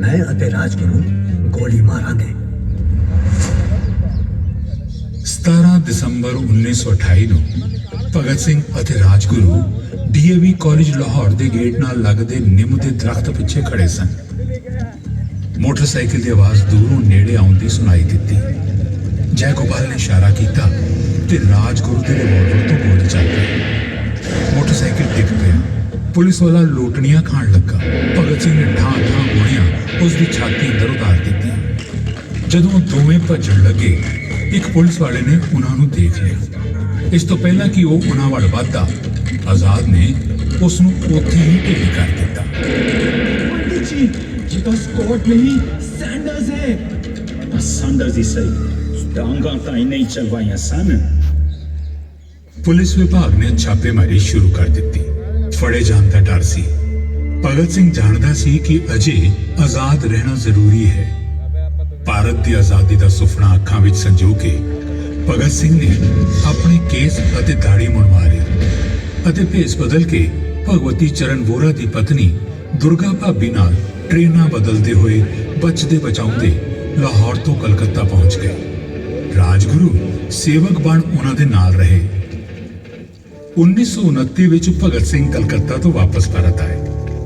ਮੈਂ ਅਤੇ ਰਾਜਗੁਰੂ ਗੋਲੀ ਮਾਰਾਂਗੇ। 17 ਦਸੰਬਰ 1928 ਨੂੰ ਭਗਤ ਸਿੰਘ ਅਤੇ ਰਾਜਗੁਰੂ ਡੀਏਵੀ ਕਾਲਜ ਲਾਹੌਰ ਦੇ ਗੇਟ ਨਾਲ ਲੱਗਦੇ ਨਿੰਮ ਦੇ ਦਰਖਤ ਪਿੱਛੇ ਖੜੇ ਸਨ। ਮੋਟਰਸਾਈਕਲ ਦੀ ਆਵਾਜ਼ ਦੂਰੋਂ ਨੇੜੇ ਆਉਂਦੀ ਸੁਣਾਈ ਦਿੱਤੀ। ਜੈ ਗੋਪਾਲ ਨੇ ਇਸ਼ਾਰਾ ਕੀਤਾ ਤੇ ਰਾਜਗੁਰੂ ਦੇ ਰਿਵਾਲਵਰ ਤੋਂ ਗੋਲੀ ਚੱਲ ਪਈ। मोटरसाइकिल डिग पिया। पुलिस वाला लोटनियां खाण लगा। भगत सिंह ने ਠਾਂ ਗੋਲੀਆਂ ਉਸ ਦੀ ਛਾਤੀ ਅੰਦਰ ਉਤਾਰ ਦਿੱਤੀਆਂ। ਜਦੋਂ ਦੋਵੇਂ ਭੱਜਣ ਲੱਗੇ, ਇੱਕ ਪੁਲਿਸ ਵਾਲੇ ਨੇ ਉਹਨਾਂ ਨੂੰ ਦੇਖ ਲਿਆ। ਇਸ ਤੋਂ ਪਹਿਲਾਂ ਕਿ ਉਹ ਉਹਨਾਂ ਵੱਲ ਵੱਧਦਾ, ਆਜ਼ਾਦ ਨੇ ਉਸ ਨੂੰ ਉੱਥੇ ਹੀ ਢੇਰ ਕਰ ਦਿੱਤਾ। पंडित जी, ये तो स्कॉट नहीं सैंडर्स है। सैंडर्स ही सही, डांगा ਤਾਂ ਹੀ ਨਹੀਂ ਚਲਵਾਈਆਂ ਸਨ। ਪੁਲਿਸ ਵਿਭਾਗ ਨੇ ਛਾਪੇਮਾਰੀ ਸ਼ੁਰੂ ਕਰ ਦਿੱਤੀ। ਫੜੇ ਜਾਣ ਦਾ ਡਰ ਸੀ। ਭਗਤ ਸਿੰਘ ਜਾਣਦਾ ਸੀ ਕਿ ਅਜੇ ਆਜ਼ਾਦ ਰਹਿਣਾ ਜ਼ਰੂਰੀ ਹੈ। ਭਾਰਤ ਦੀ ਆਜ਼ਾਦੀ ਦਾ ਸੁਪਨਾ ਅੱਖਾਂ ਵਿੱਚ ਸੰਜੋ ਕੇ ਭਗਤ ਸਿੰਘ ਨੇ ਆਪਣੇ ਕੇਸ ਅਤੇ ਦਾੜੀ ਮੁੰਡਵਾ ਲਈ ਅਤੇ ਭੇਸ ਬਦਲ ਕੇ ਭਗਵਤੀ ਚਰਨ ਵੋਰਾ ਦੀ ਪਤਨੀ ਦੁਰਗਾ ਭਾਬੀ ਨਾਲ ਟ੍ਰੇਨਾਂ ਬਦਲਦੇ ਹੋਏ ਬਚਦੇ ਬਚਾਉਂਦੇ ਲਾਹੌਰ ਤੋਂ ਕਲਕੱਤਾ ਪਹੁੰਚ ਗਏ। ਰਾਜਗੁਰੂ ਸੇਵਕ ਬਣ ਉਹਨਾਂ ਦੇ ਨਾਲ ਰਹੇ। 1929 ਵਿੱਚ ਭਗਤ ਸਿੰਘ ਕਲਕੱਤਾ ਤੋਂ ਵਾਪਸ ਭਾਰਤ ਆਏ।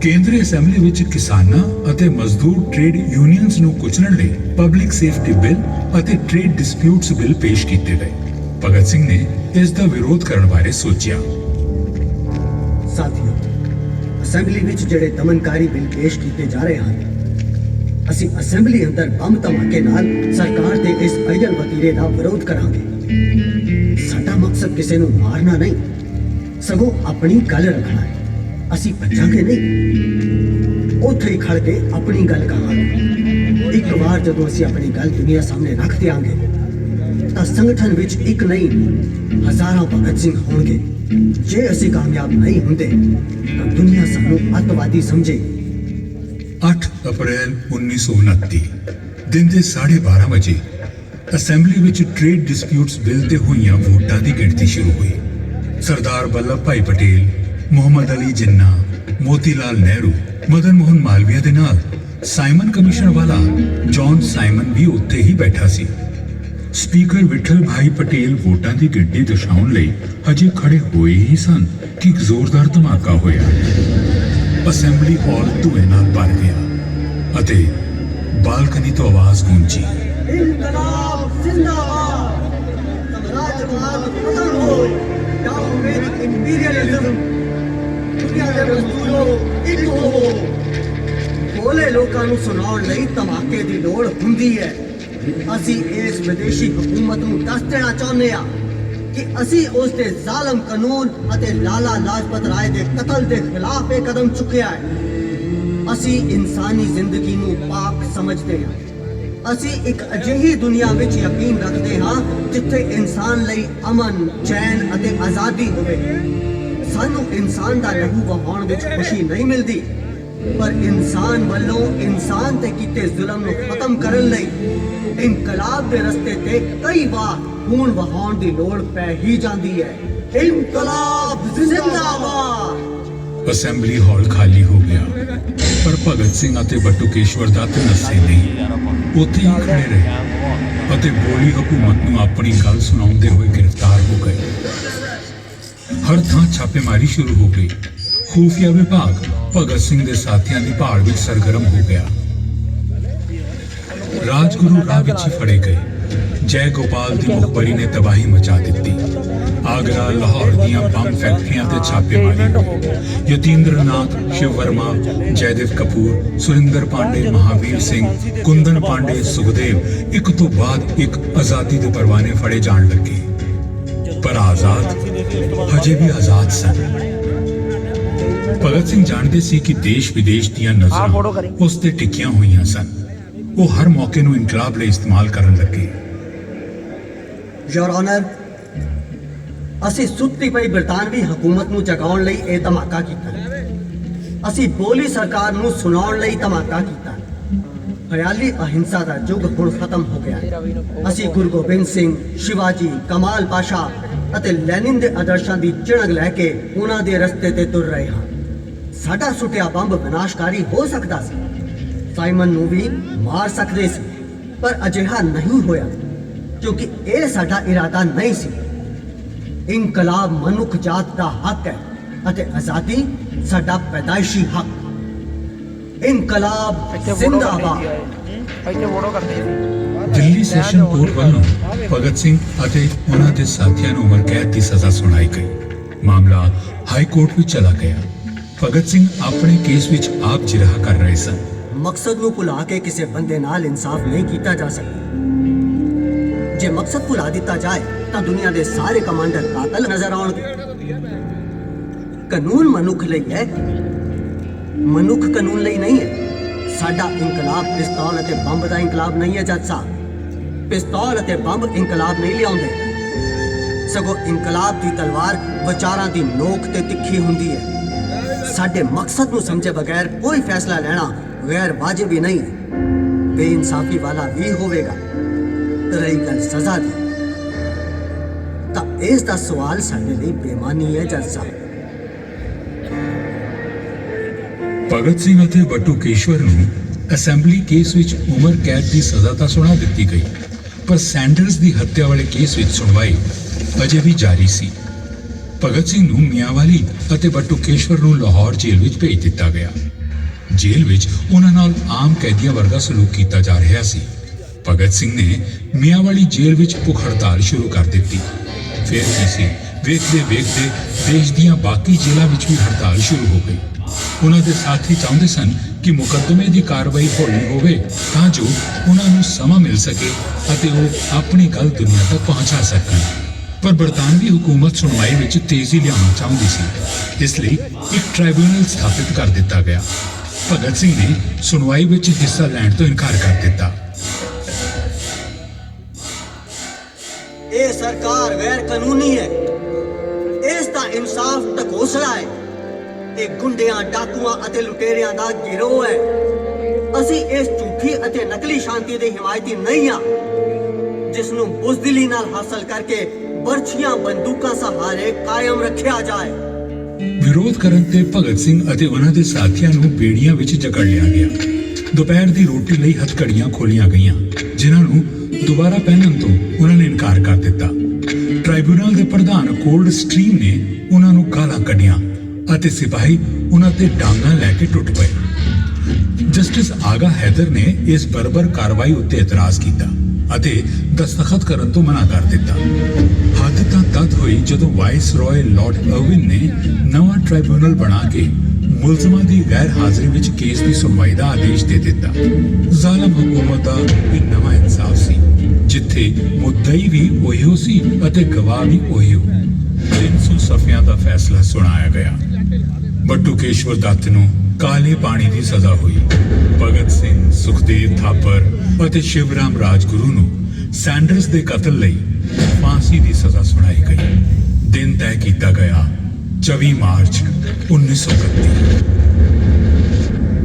ਕੇਂਦਰੀ ਅਸੈਂਬਲੀ ਵਿੱਚ ਕਿਸਾਨਾਂ ਅਤੇ ਮਜ਼ਦੂਰ ਟ੍ਰੇਡ ਯੂਨੀਅਨਸ ਨੂੰ ਕੁਚਲਣ ਲਈ ਪਬਲਿਕ ਸੇਫਟੀ ਬਿੱਲ ਅਤੇ ਟ੍ਰੇਡ ਡਿਸਪਿਊਟਸ ਬਿੱਲ ਪੇਸ਼ ਕੀਤੇ ਗਏ। ਭਗਤ ਸਿੰਘ ਨੇ ਇਸ ਦਾ ਵਿਰੋਧ ਕਰਨ ਬਾਰੇ ਸੋਚਿਆ। ਸਾਥੀਓ, ਅਸੈਂਬਲੀ ਵਿੱਚ ਜਿਹੜੇ ਦਮਨਕਾਰੀ ਬਿੱਲ ਪੇਸ਼ ਕੀਤੇ ਜਾ ਰਹੇ ਹਨ, ਅਸੀਂ ਅਸੈਂਬਲੀ ਅੰਦਰ ਬੰਬ ਧਮਾਕੇ ਨਾਲ ਸਰਕਾਰ ਦੇ ਇਸ ਅਯਲ ਵਤੀਰੇ ਦਾ ਵਿਰੋਧ ਕਰਾਂਗੇ। ਸਾਡਾ ਮਕਸਦ ਕਿਸੇ ਨੂੰ ਮਾਰਨਾ ਨਹੀਂ, ਸਗੋਂ ਆਪਣੀ ਗੱਲ ਰੱਖਣਾ ਹੈ। ਅਸੀਂ ਭੱਜਾਂਗੇ ਨਹੀਂ, ਉੱਥੇ ਹੀ ਖੜ ਕੇ ਆਪਣੀ ਗੱਲ ਕਹਾਂਗੇ। ਇੱਕ ਵਾਰ ਜਦੋਂ ਅਸੀਂ ਆਪਣੀ ਗੱਲ ਦੁਨੀਆ ਸਾਹਮਣੇ ਰੱਖ ਦਿਆਂਗੇ ਤਾਂ ਸੰਗਠਨ ਵਿੱਚ ਇੱਕ ਨਹੀਂ, ਹਜ਼ਾਰਾਂ ਭਗਤ ਸਿੰਘ ਹੋਣਗੇ। ਜੇ ਅਸੀਂ ਕਾਮਯਾਬ ਨਹੀਂ ਹੁੰਦੇ ਤਾਂ ਦੁਨੀਆ ਸਾਨੂੰ ਅੱਤਵਾਦੀ ਸਮਝੇਗੀ। 8 ਅਪ੍ਰੈਲ 1929 ਦਿਨ ਦੇ 12:30 ਵਜੇ ਅਸੈਂਬਲੀ ਵਿੱਚ ਟ੍ਰੇਡ ਡਿਸਪਿਊਟਸ ਬਿੱਲ ਤੇ ਹੋਈਆਂ ਵੋਟਾਂ ਦੀ ਗਿਣਤੀ ਸ਼ੁਰੂ ਹੋਈ। ਸਰਦਾਰ ਵੱਲਭ ਭਾਈ ਪਟੇਲ, ਮੁਹੰਮਦ ਅਲੀ ਜਿੰਨਾ, ਮੋਤੀ ਲਾਲ ਨਹਿਰੂ, ਮਦਨ ਮੋਹਨ ਮਾਲਵੀਆ ਦੇ ਨਾਲ ਸਾਈਮਨ ਕਮਿਸ਼ਨ ਵਾਲਾ ਜੌਨ ਸਾਈਮਨ ਵੀ ਉੱਥੇ ਹੀ ਬੈਠਾ ਸੀ। ਸਪੀਕਰ ਵਿਠਲ ਭਾਈ ਪਟੇਲ ਵੋਟਾਂ ਦੀ ਗਿਣਤੀ ਦਰਸਾਉਣ ਲਈ ਹਜੇ ਖੜੇ ਹੋਏ ਹੀ ਸਨ ਕਿ ਇੱਕ ਜ਼ੋਰਦਾਰ ਧਮਾਕਾ ਹੋਇਆ। ਅਸੈਂਬਲੀ ਹਾਲ ਧੂਏ ਨਾਲ ਭਰ ਗਿਆ ਅਤੇ ਬਾਲਕਨੀ ਤੋਂ ਆਵਾਜ਼ ਗੂੰਜੀ, ਇਨਕਲਾਬ ਜ਼ਿੰਦਾਬਾਦ, ਰਾਜਪਾਲ ਖਤਮ ਹੋ, ਡਾਊਨ ਵਿਦ ਇੰਪੀਰੀਅਲਿਜ਼ਮ, ਦੁਨੀਆ ਦੇ ਮਜ਼ਦੂਰੋ ਇੱਕ ਹੋ। ਭੋਲੇ ਲੋਕਾਂ ਨੂੰ ਸੁਣਾਉਣ ਲਈ ਧਮਾਕੇ ਦੀ ਲੋੜ ਹੁੰਦੀ ਹੈ। ਅਸੀਂ ਇਸ ਵਿਦੇਸ਼ੀ ਹਕੂਮਤ ਨੂੰ ਦੱਸ ਦੇਣਾ ਚਾਹੁੰਦੇ ਹਾਂ ਕਿ ਅਸੀਂ ਉਸ ਦੇ ਜ਼ਾਲਮ ਕਾਨੂੰਨ ਅਤੇ ਲਾਲਾ ਲਾਜਪਤ ਰਾਏ ਦੇ ਕਤਲ ਦੇ ਖਿਲਾਫ ਇਹ ਕਦਮ ਚੁੱਕਿਆ ਹੈ। ਅਸੀਂ ਇਨਸਾਨੀ ਜ਼ਿੰਦਗੀ ਨੂੰ ਪਾਕ ਸਮਝਦੇ ਹਾਂ। ਅਸੀਂ ਇੱਕ ਅਜਿਹੀ ਦੁਨੀਆ ਵਿੱਚ ਯਕੀਨ ਰੱਖਦੇ ਹਾਂ ਜਿੱਥੇ ਇਨਸਾਨ ਲਈ ਅਮਨ, ਚੈਨ ਅਤੇ ਆਜ਼ਾਦੀ ਹੋਵੇ। ਸਾਨੂੰ ਇਨਸਾਨ ਦਾ ਲਹੂ ਵਹਾਉਣ ਵਿੱਚ ਖੁਸ਼ੀ ਨਹੀਂ ਮਿਲਦੀ, ਪਰ ਇਨਸਾਨ ਵੱਲੋਂ ਇਨਸਾਨ ਤੇ ਕੀਤੇ ਜ਼ੁਲਮ ਨੂੰ ਖਤਮ ਕਰਨ ਲਈ ਇਨਕਲਾਬ ਦੇ ਰਸਤੇ ਤੇ ਕਈ ਵਾਰ ਖੂਨ ਵਹਾਉਣ ਦੀ ਲੋੜ ਪੈ ਹੀ ਜਾਂਦੀ ਹੈ। ਇਨਕਲਾਬ ਜ਼ਿੰਦਾਬਾਦ। ਅਸੈਂਬਲੀ ਹਾਲ ਖਾਲੀ ਹੋ ਗਿਆ, ਪਰ ਭਗਤ ਸਿੰਘ ਅਤੇ ਬਟੂਕੇਸ਼ਵਰ ਦੱਤ ਨੱਸੇ ਨਹੀਂ, ਉੱਥੇ ਹੀ ਖੜੇ ਰਹੇ ਅਤੇ ਬੋਲੀ ਹਕੂਮਤ ਨੂੰ ਆਪਣੀ ਗੱਲ ਸੁਣਾਉਂਦੇ ਹੋਏ ਗ੍ਰਿਫਤਾਰ ਹੋ ਗਏ। ਹਰ ਥਾਂ ਛਾਪੇਮਾਰੀ ਸ਼ੁਰੂ ਹੋ ਗਈ। ਖੂਫੀਆ ਵਿਭਾਗ ਭਗਤ ਸਿੰਘ ਦੇ ਸਾਥੀਆਂ ਦੀ ਭਾਲ ਵਿੱਚ ਸਰਗਰਮ ਹੋ ਗਿਆ। ਰਾਜਗੁਰੂ ਰਾਹ ਵਿੱਚ ਹੀ ਫੜੇ ਗਏ। ਜੈ ਗੋਪਾਲ ਦੀ ਮੁਖਬਰੀ ਨੇ ਤਬਾਹੀ ਮਚਾ ਦਿੱਤੀ। ਆਗਰਾ, ਲਾਹੌਰ ਦੀਆਂ ਬੰਬ ਫੈਕਟਰੀਆਂ ਤੇ ਛਾਪੇਮਾਰੀ ਹੋਈ। ਯਤੀਂਦਰ ਨਾਥ, ਸ਼ਿਵ ਵਰਮਾ, ਜੈਦੇਵ ਕਪੂਰ, ਸੁਰਿੰਦਰ ਪਾਂਡੇ, ਮਹਾਵੀਰ ਸਿੰਘ, ਕੁੰਦਨ ਪਾਂਡੇ, ਸੁਖਦੇਵ ਇੱਕ ਤੋਂ ਬਾਅਦ ਇੱਕ ਆਜ਼ਾਦੀ ਦੇ ਪਰਵਾਨੇ ਫੜੇ ਜਾਣ ਲੱਗੇ। ਪਰ ਆਜ਼ਾਦ ਹਜੇ ਵੀ ਆਜ਼ਾਦ ਸਨ। ਭਗਤ ਸਿੰਘ ਜਾਣਦੇ ਸੀ ਕਿ ਦੇਸ਼ ਵਿਦੇਸ਼ ਦੀਆਂ ਨਜ਼ਰਾਂ ਉਸ ਤੇ ਟਿਕੀਆਂ ਹੋਈਆਂ ਸਨ। ਉਹ ਹਰ ਮੌਕੇ ਨੂੰ ਇਨਕਲਾਬ ਲਈ ਇਸਤੇਮਾਲ ਕਰਨ ਲੱਗੇ। ਯੋਰ ਆਨਰ, ਅਸੀਂ ਸੁੱਤੀ ਪਈ ਬ੍ਰਿਟਾਨਵੀ ਹਕੂਮਤ ਨੂੰ ਜਗਾਉਣ ਲਈ ਇਹ ਧਮਾਕਾ ਕੀਤਾ। ਅਸੀਂ ਬੋਲੀ ਸਰਕਾਰ ਨੂੰ ਸੁਣਾਉਣ ਲਈ ਧਮਾਕਾ ਕੀਤਾ। ਖਿਆਲੀ ਅਹਿੰਸਾ ਦਾ ਯੁੱਗ ਹੁਣ ਖਤਮ ਹੋ ਗਿਆ। ਅਸੀਂ ਗੁਰੂ ਗੋਬਿੰਦ ਸਿੰਘ, ਸ਼ਿਵਾਜੀ, ਕਮਾਲ ਪਾਸ਼ਾ ਅਤੇ ਲੈਨਿਨ ਦੇ ਆਦਰਸ਼ਾਂ ਦੀ ਚਿਣਗ ਲੈ ਕੇ ਉਹਨਾਂ ਦੇ ਰਸਤੇ ਤੇ ਤੁਰ ਰਹੇ ਹਾਂ। ਸਾਡਾ ਸੁੱਟਿਆ ਬੰਬ ਵਿਨਾਸ਼ਕਾਰੀ ਹੋ ਸਕਦਾ ਸੀ, ਸਾਈਮਨ ਨੂੰ ਵੀ ਮਾਰ ਸਕਦੇ ਸੀ, ਪਰ ਅਜਿਹਾ ਨਹੀਂ ਹੋਇਆ ਕਿਉਂਕਿ ਇਹ ਸਾਡਾ ਇਰਾਦਾ ਨਹੀਂ ਸੀ। ਇਨਕਲਾਬ ਮਨੁੱਖ ਜਾਤ ਦਾ ਹੱਕ ਹੈ ਅਤੇ ਆਜ਼ਾਦੀ ਸਾਡਾ ਪੈਦਾਇਸ਼ੀ ਹੱਕ। ਇਨਕਲਾਬ ਜ਼ਿੰਦਾਬਾਦ। ਇੱਥੇ ਫੋਟੋ ਕਰਦੇ ਸੀ। ਦਿੱਲੀ ਸੈਸ਼ਨ ਕੋਰਟ ਵੱਲੋਂ ਭਗਤ ਸਿੰਘ ਅਤੇ ਉਹਨਾਂ ਦੇ ਸਾਥੀਆਂ ਨੂੰ ਉਮਰ ਕੈਦ ਦੀ ਸਜ਼ਾ ਸੁਣਾਈ ਗਈ। मामला हाई कोर्ट में चला गया। भगत सिंह अपने केस विच आप जिरहा कर रहे सन। मकसद ਨੂੰ ਭੁਲਾ ਕੇ ਕਿਸੇ ਬੰਦੇ ਨਾਲ ਇਨਸਾਫ ਨਹੀਂ ਕੀਤਾ ਜਾ ਸਕਦਾ। ਜੇ ਮਕਸਦ ਭੁਲਾ ਦਿੱਤਾ ਜਾਏ ਤਾਂ ਦੁਨੀਆ ਦੇ ਸਾਰੇ ਕਮਾਂਡਰ ਕਾਤਲ ਨਜ਼ਰ ਆਉਣਗੇ। ਕਾਨੂੰਨ ਮਨੁੱਖ ਲਈ ਹੈ, ਮਨੁੱਖ ਕਾਨੂੰਨ ਲਈ ਨਹੀਂ ਹੈ। ਸਾਡਾ ਇਨਕਲਾਬ ਪਿਸਤੌਲ ਅਤੇ ਬੰਬ ਦਾ ਇਨਕਲਾਬ ਨਹੀਂ ਹੈ ਜੱਜ ਸਾਹਿਬ। ਪਿਸਤੌਲ ਅਤੇ ਬੰਬ ਇਨਕਲਾਬ ਨਹੀਂ ਲਿਆਉਂਦੇ, ਸਗੋਂ ਇਨਕਲਾਬ ਦੀ ਤਲਵਾਰ ਵਿਚਾਰਾਂ ਦੀ ਨੋਕ ਤੇ ਤਿੱਖੀ ਹੁੰਦੀ ਹੈ। ਸਾਡੇ ਮਕਸਦ ਨੂੰ ਸਮਝੇ ਬਗੈਰ ਕੋਈ ਫੈਸਲਾ ਲੈਣਾ ਗੈਰ ਵਾਜਿਬ ਹੀ ਨਹੀਂ, ਬੇਇਨਸਾਫੀ ਵਾਲਾ ਵੀ ਹੋਵੇਗਾ। ਰਹੀ ਗੱਲ ਸਜ਼ਾ ਦੀ ਤਾਂ ਇਸ ਦਾ ਸਵਾਲ ਸਾਡੇ ਲਈ ਬੇਮਾਨੀ ਹੈ ਜੱਜ ਸਾਹਿਬ। ਭਗਤ ਸਿੰਘ ਅਤੇ ਬਟੂਕੇਸ਼ਵਰ ਨੂੰ ਅਸੈਂਬਲੀ ਕੇਸ ਵਿੱਚ ਉਮਰ ਕੈਦ ਦੀ ਸਜ਼ਾ ਤਾਂ ਸੁਣਾ ਦਿੱਤੀ ਗਈ, ਪਰ ਸੈਂਡਰਸ ਦੀ ਹੱਤਿਆ ਵਾਲੇ ਕੇਸ ਵਿੱਚ ਸੁਣਵਾਈ ਅਜੇ ਵੀ ਜਾਰੀ ਸੀ। ਭਗਤ ਸਿੰਘ ਨੂੰ ਮਿਆਂਵਾਲੀ ਅਤੇ ਬਟੂਕੇਸ਼ਵਰ ਨੂੰ ਲਾਹੌਰ ਜੇਲ੍ਹ ਵਿੱਚ ਭੇਜ ਦਿੱਤਾ ਗਿਆ। ਜੇਲ੍ਹ ਵਿੱਚ ਉਹਨਾਂ ਨਾਲ ਆਮ ਕੈਦੀਆਂ ਵਰਗਾ ਸਲੂਕ ਕੀਤਾ ਜਾ ਰਿਹਾ ਸੀ। ਭਗਤ ਸਿੰਘ ਨੇ ਮਿਆਂਵਾਲੀ ਜੇਲ੍ਹ ਵਿੱਚ ਭੁੱਖ ਹੜਤਾਲ ਸ਼ੁਰੂ ਕਰ ਦਿੱਤੀ। ਫਿਰ ਕੀ ਸੀ, ਵੇਖਦੇ ਵੇਖਦੇ ਦੇਸ਼ ਦੀਆਂ ਬਾਕੀ ਜੇਲ੍ਹਾਂ ਵਿੱਚ ਵੀ ਹੜਤਾਲ ਸ਼ੁਰੂ ਹੋ ਗਈ। ਉਹਨਾਂ ਦੇ ਸਾਥੀ ਚਾਹੁੰਦੇ ਸਨ ਕਿ ਮੁਕੱਦਮੇ ਦੀ ਕਾਰਵਾਈ ਹੌਲੀ ਹੋਵੇ ਤਾਂ ਜੋ ਉਹਨਾਂ ਨੂੰ ਸਮਾਂ ਮਿਲ ਸਕੇ ਅਤੇ ਉਹ ਆਪਣੀ ਗੱਲ ਦੁਨੀਆ ਤੱਕ ਪਹੁੰਚਾ ਸਕਣ। ਪਰ ਬਰਤਾਨਵੀ ਹੁਕੂਮਤ ਸੁਣਵਾਈ ਵਿੱਚ ਤੇਜ਼ੀ ਲਿਆਉਣਾ ਚਾਹੁੰਦੀ ਸੀ, ਇਸ ਲਈ ਇੱਕ ਟ੍ਰਾਈਬਿਊਨਲ ਸਥਾਪਿਤ ਕਰ ਦਿੱਤਾ ਗਿਆ। ਭਗਤ ਸਿੰਘ ਨੇ ਸੁਣਵਾਈ ਵਿੱਚ ਹਿੱਸਾ ਲੈਣ ਤੋਂ ਇਨਕਾਰ ਕਰ ਦਿੱਤਾ। ਇਹ ਸਰਕਾਰ ਗੈਰ ਕਾਨੂੰਨੀ ਹੈ, ਇਸ ਦਾ ਇਨਸਾਫ ਢਕੋਸਲਾ ਹੈ। ਇਹ ਗੁੰਡਿਆਂ, ਡਾਕੂਆਂ ਅਤੇ ਲੁਟੇਰਿਆਂ ਦਾ ਗਿਰੋਹ ਹੈ। ਅਸੀਂ ਇਸ ਝੂਠੀ ਅਤੇ ਨਕਲੀ ਸ਼ਾਂਤੀ ਦੇ ਹਿਮਾਇਤੀ ਨਹੀਂ ਹਾਂ, ਜਿਸ ਨੂੰ ਬੁਜ਼ਦਿਲੀ ਨਾਲ ਹਾਸਲ ਕਰਕੇ ਬਰਛੀਆਂ ਬੰਦੂਕਾਂ ਸਹਾਰੇ ਕਾਇਮ ਰੱਖਿਆ ਜਾਏ। ਵਿਰੋਧ ਕਰਨ ਤੇ ਭਗਤ ਸਿੰਘ ਅਤੇ ਉਹਨਾਂ ਦੇ ਸਾਥੀਆਂ ਨੂੰ ਬੇੜੀਆਂ ਵਿੱਚ ਜਕੜ ਲਿਆ ਗਿਆ। ਦੁਪਹਿਰ ਦੀ ਰੋਟੀ ਲਈ ਹਥਕੜੀਆਂ ਖੋਲੀਆਂ ਗਈਆਂ, ਜਿਨ੍ਹਾਂ ਨੂੰ ਦੁਬਾਰਾ ਪਹਿਨਣ ਤੋਂ ਉਹਨਾਂ ਨੇ ਇਨਕਾਰ ਕਰ ਦਿੱਤਾ। ਟ੍ਰਾਈਬਿਊਨਲ ਦੇ ਪ੍ਰਧਾਨ ਕੋਲਡ ਸਟਰੀਮ ਨੇ ਉਹਨਾਂ ਨੂੰ ਗਾਲਾਂ ਕੱਢੀਆਂ ਅਤੇ ਸਿਪਾਹੀ ਉਹਨਾਂ ਤੇ ਡਾਂਗਾਂ ਲੈ ਕੇ ਟੁੱਟ ਪਏ। ਜਸਟਿਸ ਆਗਾ ਹੈਦਰ ਨੇ ਇਸ ਬਰਬਰ ਕਾਰਵਾਈ ਉੱਤੇ ਇਤਰਾਜ਼ ਕੀਤਾ ਅਤੇ ਦਸਤਖਤ ਕਰਨ ਤੋਂ ਮਨਾ ਕਰ ਦਿੱਤਾ। ਹੱਦ ਤਾਂ ਤਦ ਹੋਈ ਜਦੋਂ ਵਾਇਸ ਰਾਏ ਲਾਰਡ ਅਰਵਿਨ ਨੇ ਨਵਾਂ ਟ੍ਰਾਈਬਿਊਨਲ ਬਣਾ ਕੇ ਮੁਲਜ਼ਮਾਂ ਦੀ ਗੈਰ ਹਾਜ਼ਰੀ ਵਿੱਚ ਕੇਸ ਦੀ ਸੁਣਵਾਈ ਦਾ ਆਦੇਸ਼ ਦੇ ਦਿੱਤਾ। ਜ਼ਾਲਮ ਹਕੂਮਤ ਦਾ ਇੱਕ ਨਵਾਂ ਇਨਸਾਫ ਸੀ, ਜਿੱਥੇ ਮੁੱਦਈ ਵੀ ਉਹੀ ਸੀ ਅਤੇ ਗਵਾਹ ਵੀ ਉਹੀ। 300 ਸਫ਼ਿਆਂ ਦਾ ਫੈਸਲਾ ਸੁਣਾਇਆ ਗਿਆ। ਬਟੂਕੇਸ਼ਵਰ ਦੱਤ ਨੂੰ ਕਾਲੇ ਪਾਣੀ ਦੀ ਸਜ਼ਾ ਹੋਈ। ਭਗਤ ਸਿੰਘ, ਸੁਖਦੇਵ ਥਾਪਰ ਅਤੇ ਸ਼ਿਵਰਾਮ ਰਾਜਗੁਰੂ ਨੂੰ ਸੈਂਡਰਸ ਦੇ ਕਤਲ ਲਈ ਫਾਂਸੀ ਦੀ ਸਜ਼ਾ ਸੁਣਾਈ ਗਈ। ਦਿਨ ਤੈਅ ਕੀਤਾ ਗਿਆ 24 ਮਾਰਚ 1931।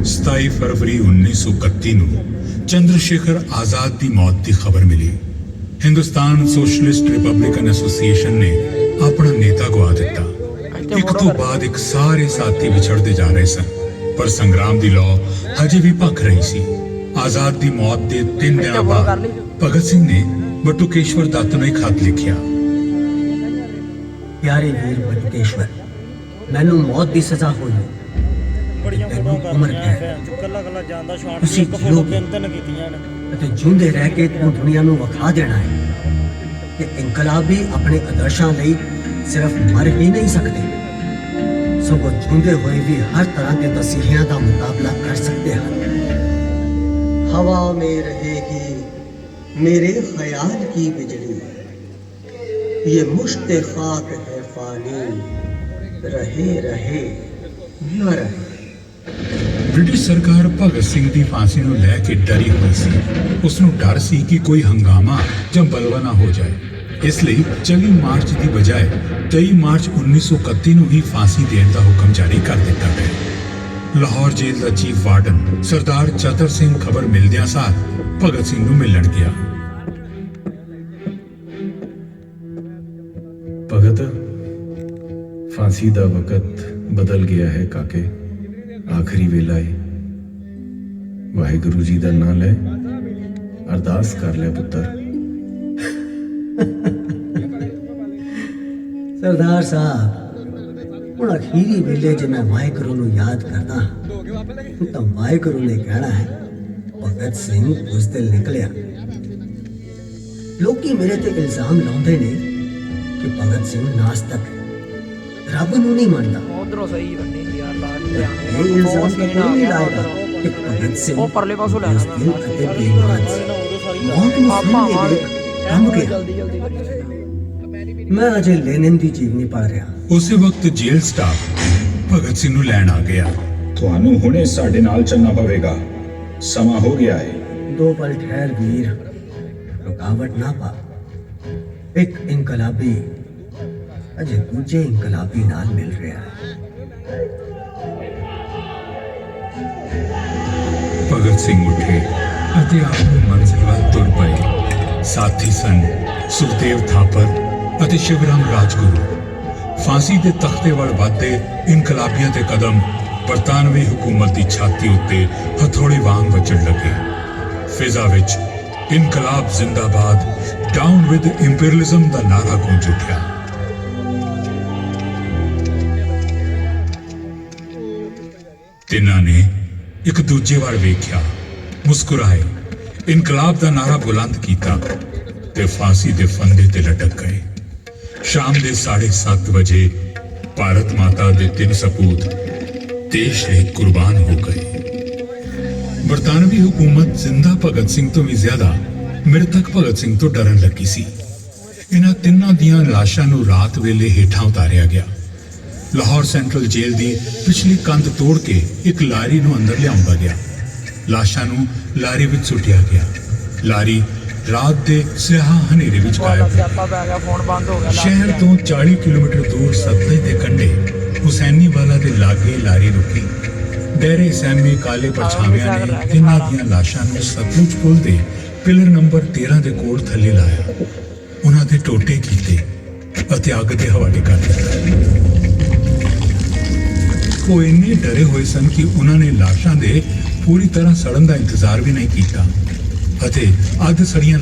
27 ਫਰਵਰੀ 1931 ਨੂੰ ਚੰਦਰਸ਼ੇਖਰ ਆਜ਼ਾਦ ਦੀ ਮੌਤ ਦੀ ਖਬਰ ਮਿਲੀ। ਹਿੰਦੁਸਤਾਨ ਸੋਸ਼ਲਿਸਟ ਰਿਪਬਲਿਕਨ ਐਸੋਸੀਏਸ਼ਨ ਨੇ ਆਪਣਾ ਨੇਤਾ ਗਵਾ ਦਿੱਤਾ। ਇੱਕ ਤੋਂ ਬਾਅਦ ਇੱਕ ਸਾਰੇ ਸਾਥੀ ਵਿਛੜਦੇ ਜਾ ਰਹੇ ਸਨ, ਪਰ ਸੰਗਰਾਮ ਦੀ ਲौ ਹਜੇ ਵੀ ਭਖ ਰਹੀ ਸੀ। ਆਜ਼ਾਦ ਦੀ ਮੌਤ ਦੇ 3 ਦਿਨਾਂ ਬਾਅਦ ਭਗਤ ਸਿੰਘ ਨੇ ਬਟੂਕੇਸ਼ਵਰ ਦੱਤ ਨੂੰ ਇੱਕ ਖਤ ਲਿਖਿਆ। ਪਿਆਰੇ ਵੀਰ ਬਟੂਕੇਸ਼ਵਰ, ਮੈਨੂੰ ਮੌਤ ਦੀ ਸਜ਼ਾ ਹੋਈ ਹੈ। ਉਮਰ ਕੈਦ ਤੁਸੀਂ ਜੀਓਗੇ ਅਤੇ ਜਿਉਂਦੇ ਰਹਿ ਕੇ ਤੂੰ ਦੁਨੀਆ ਨੂੰ ਵਿਖਾ ਦੇਣਾ ਹੈ ਕਿ ਇਨਕਲਾਬੀ ਆਪਣੇ ਆਦਰਸ਼ਾਂ ਲਈ ਸਿਰਫ ਮਰ ਹੀ ਨਹੀਂ ਸਕਦੇ, ਸਗੋਂ ਜਿਉਂਦੇ ਹੋਏ ਵੀ ਹਰ ਤਰ੍ਹਾਂ ਦੇ ਤਸੀਹਿਆਂ ਦਾ ਮੁਕਾਬਲਾ ਕਰ ਸਕਦੇ ਹਨ। हवा में रहेगी मेरे ख्याल की बिजली, ये मुश्त खाक है फानी, रहे रहे न रहे। ਬ੍ਰਿਟਿਸ਼ ਸਰਕਾਰ ਭਗਤ ਸਿੰਘ ਦੀ ਫਾਂਸੀ ਨੂੰ ਲੈ ਕੇ ਡਰੀ ਹੋਈ ਸੀ। ਉਸ ਨੂੰ ਡਰ ਸੀ ਕਿ ਕੋਈ ਹੰਗਾਮਾ ਜਾਂ ਬਲਵਾ ਨਾ ਹੋ ਜਾਏ। ਇਸ ਲਈ 24 ਮਾਰਚ ਦੀ ਬਜਾਏ 23 ਮਾਰਚ 1931 ਨੂੰ ਹੀ ਫਾਂਸੀ ਦੇਣ ਦਾ ਹੁਕਮ ਜਾਰੀ ਕਰ ਦਿੱਤਾ ਗਿਆ। ਲਾਹੌਰ ਜੇਲ੍ਹ ਦਾ ਚੀਫ ਵਾਰਡਨ ਸਰਦਾਰ ਚਤਰ ਸਿੰਘ ਖਬਰ ਮਿਲਦਿਆਂ ਸਾਰ ਭਗਤ ਸਿੰਘ ਨੂੰ ਮਿਲਣ ਗਿਆ। ਭਗਤ, ਫਾਂਸੀ ਦਾ ਵਕਤ ਬਦਲ ਗਿਆ ਹੈ ਕਾਕੇ। ਆਖਰੀ ਵੇਲਾ ਹੈ। ਵਾਹਿਗੁਰੂ ਜੀ ਦਾ ਨਾਂ ਲੈ, ਅਰਦਾਸ ਕਰ ਲੈ ਪੁੱਤਰ। सरदार साहब, ਹੁਣ ਅਖੀਰੀ ਵੇਲੇ ਜੇ ਮੈਂ ਵਾਹਿਗੁਰੂ ਨੂੰ ਯਾਦ ਕਰਦਾ ਤਾਂ ਵਾਹਿਗੁਰੂ ਨੇ ਕਹਿਣਾ ਹੈ, ਭਗਤ ਸਿੰਘ ਬੁਜ਼ਦਿਲ ਨਿਕਲਿਆ। ਲੋਕੀ ਮੇਰੇ ਤੇ ਇਲਜ਼ਾਮ ਲਾਉਂਦੇ ਨੇ ਕਿ ਭਗਤ ਸਿੰਘ ਨਾਸਤਕ ਹੈ ਰੱਬ ਨੂੰ ਨਹੀਂ ਮੰਨਦਾ। ਉਧਰੋਂ ਸਹੀ ਬੰਨੀ ਸੀ ਯਾਰ ਲਾਜ ਇਹ ਇਲਜ਼ਾਮ ਤਾਂ ਕੋਈ ਨਹੀਂ ਲਾਏਗਾ ਕਿ ਭਗਤ ਸਿੰਘ ਉਹ ਪਰਲੇ ਪਾਸੋਂ ਲੈਣਾ ਮੁਸਕਿਲ ਅਤੇ ਬੇਈਮਾਨ ਸੀ। ਮੌਤ ਨੂੰ ਸਾਹਮਣੇ ਦੇਖ ਥੰਮ ਗਿਆ। ਜਲਦੀ ਜਲਦੀ ਕਰੀ। ਮੈਂ ਅਜੇ ਲੈਨਿਨ ਦੀ ਜੀਵਨੀ ਪੜ੍ਹ ਰਿਹਾ। ਉਸੇ ਵਕਤ ਜੇਲ੍ਹ ਸਟਾਫ ਭਗਤ ਸਿੰਘ ਨੂੰ ਲੈਣ ਆ ਗਿਆ। ਤੁਹਾਨੂੰ ਹੁਣੇ ਸਾਡੇ ਨਾਲ ਚੱਲਣਾ ਪਵੇਗਾ, ਸਮਾਂ ਹੋ ਗਿਆ ਹੈ। दो पल ठहर वीर, रुकावट ना पा। एक इनकलाबी अजय दूजे इनकलाबी नाल मिल रहा है। ਭਗਤ ਸਿੰਘ ਉੱਠੇ ਅਤੇ ਆਪ ਨੂੰ ਮੰਜ਼ਿਲ ਵੱਲ ਤੁਰ ਪਏ। ਸਾਥੀ ਸਨ ਸੁਖਦੇਵ ਥਾਪਰ ਅਤੇ ਸ਼ਿਵਰਾਮ ਰਾਜਗੁਰੂ। ਫਾਂਸੀ ਦੇ ਤਖਤੇ ਵੱਲ ਵਧਦੇ ਇਨਕਲਾਬੀਆਂ ਦੇ ਕਦਮ ਬਰਤਾਨਵੀ ਹਕੂਮਤ ਦੀ ਛਾਤੀ ਉੱਤੇ ਹਥੌੜੇ ਵਾਂਗ ਵੱਜਣ ਲੱਗੇ। ਫਿਜ਼ਾ ਵਿੱਚ ਇਨਕਲਾਬ ਜ਼ਿੰਦਾਬਾਦ, ਡਾਊਨ ਵਿਦ ਇੰਪੀਰੀਅਲਿਜ਼ਮ ਦਾ ਨਾਰਾ ਗੂੰਜ ਉੱਠਿਆ। ਤਿੰਨਾਂ ਨੇ ਇੱਕ ਦੂਜੇ ਵੱਲ ਵੇਖਿਆ, ਮੁਸਕਰਾਏ, ਇਨਕਲਾਬ ਦਾ ਨਾਰਾ ਬੁਲੰਦ ਕੀਤਾ ਤੇ ਫਾਂਸੀ ਦੇ ਫੰਦੇ ਤੇ ਲਟਕ ਗਏ। ਸ਼ਾਮ ਦੇ 7:30 ਵਜੇ ਭਾਰਤ ਮਾਤਾ ਦੇ 3 ਸਪੂਤ ਦੇਸ਼ ਲਈ ਕੁਰਬਾਨ ਹੋ ਗਏ। ਬਰਤਾਨਵੀ ਹਕੂਮਤ ਜ਼ਿੰਦਾ ਭਗਤ ਸਿੰਘ ਤੋਂ ਵੀ ਜ਼ਿਆਦਾ ਮ੍ਰਿਤਕ ਭਗਤ ਸਿੰਘ ਤੋਂ ਡਰਨ ਲੱਗੀ ਸੀ। ਇਹਨਾਂ ਤਿੰਨਾਂ ਦੀਆਂ ਲਾਸ਼ਾਂ ਨੂੰ ਰਾਤ ਵੇਲੇ ਹੇਠਾਂ ਉਤਾਰਿਆ ਗਿਆ। ਲਾਹੌਰ ਸੈਂਟਰਲ ਜੇਲ੍ਹ ਦੀ ਪਿਛਲੀ ਕੰਧ ਤੋੜ ਕੇ ਇੱਕ ਲਾਰੀ ਨੂੰ ਅੰਦਰ ਲਿਆਉਂਦਾ ਗਿਆ। ਲਾਸ਼ਾਂ ਨੂੰ ਲਾਰੀ ਵਿੱਚ ਸੁੱਟਿਆ ਗਿਆ। ਲਾਰੀ ਰਾਤ ਦੇ ਸਿਆਹ ਹਨੇਰੇ ਵਿੱਚ ਗਾਇਬ ਹੋ ਸਿਆਪਾ ਪੈ ਗਿਆ, ਫੋਨ ਬੰਦ ਹੋ ਗਿਆ। ਸ਼ਹਿਰ ਤੋਂ 40 ਕਿਲੋਮੀਟਰ ਦੂਰ ਸਤਲੁਜ ਦੇ ਕੰਢੇ ਹੁਸੈਨੀਵਾਲਾ ਦੇ ਲਾਗੇ ਲਾਰੀ ਰੁਕੀ। ਡੇਰੇ ਸੈਮੀ ਕਾਲੇ ਪਰਛਾਵਿਆਂ ਨੇ ਤਿੰਨਾਂ ਦੀਆਂ ਲਾਸ਼ਾਂ ਨੂੰ ਸਤਲੁਜ ਪੁਲ ਦੇ ਪਿਲਰ ਨੰਬਰ 13 ਦੇ ਕੋਲ ਥੱਲੇ ਲਾਇਆ। ਉਹਨਾਂ ਦੇ ਟੋਟੇ ਕੀਤੇ ਅਤੇ ਅੱਗ ਦੇ ਹਵਾਲੇ ਕਰ ਦਿੱਤਾ। ਉਹ ਇੰਨੇ ਡਰੇ ਹੋਏ ਸਨ ਕਿ ਉਹਨਾਂ ਨੇ ਲਾਸ਼ਾਂ ਦੇ ਪੂਰੀ ਤਰ੍ਹਾਂ ਸੜਨ ਦਾ ਇੰਤਜ਼ਾਰ ਵੀ ਨਹੀਂ ਕੀਤਾ ਅਤੇ ਅੱਧ ਸੜੀਆਂ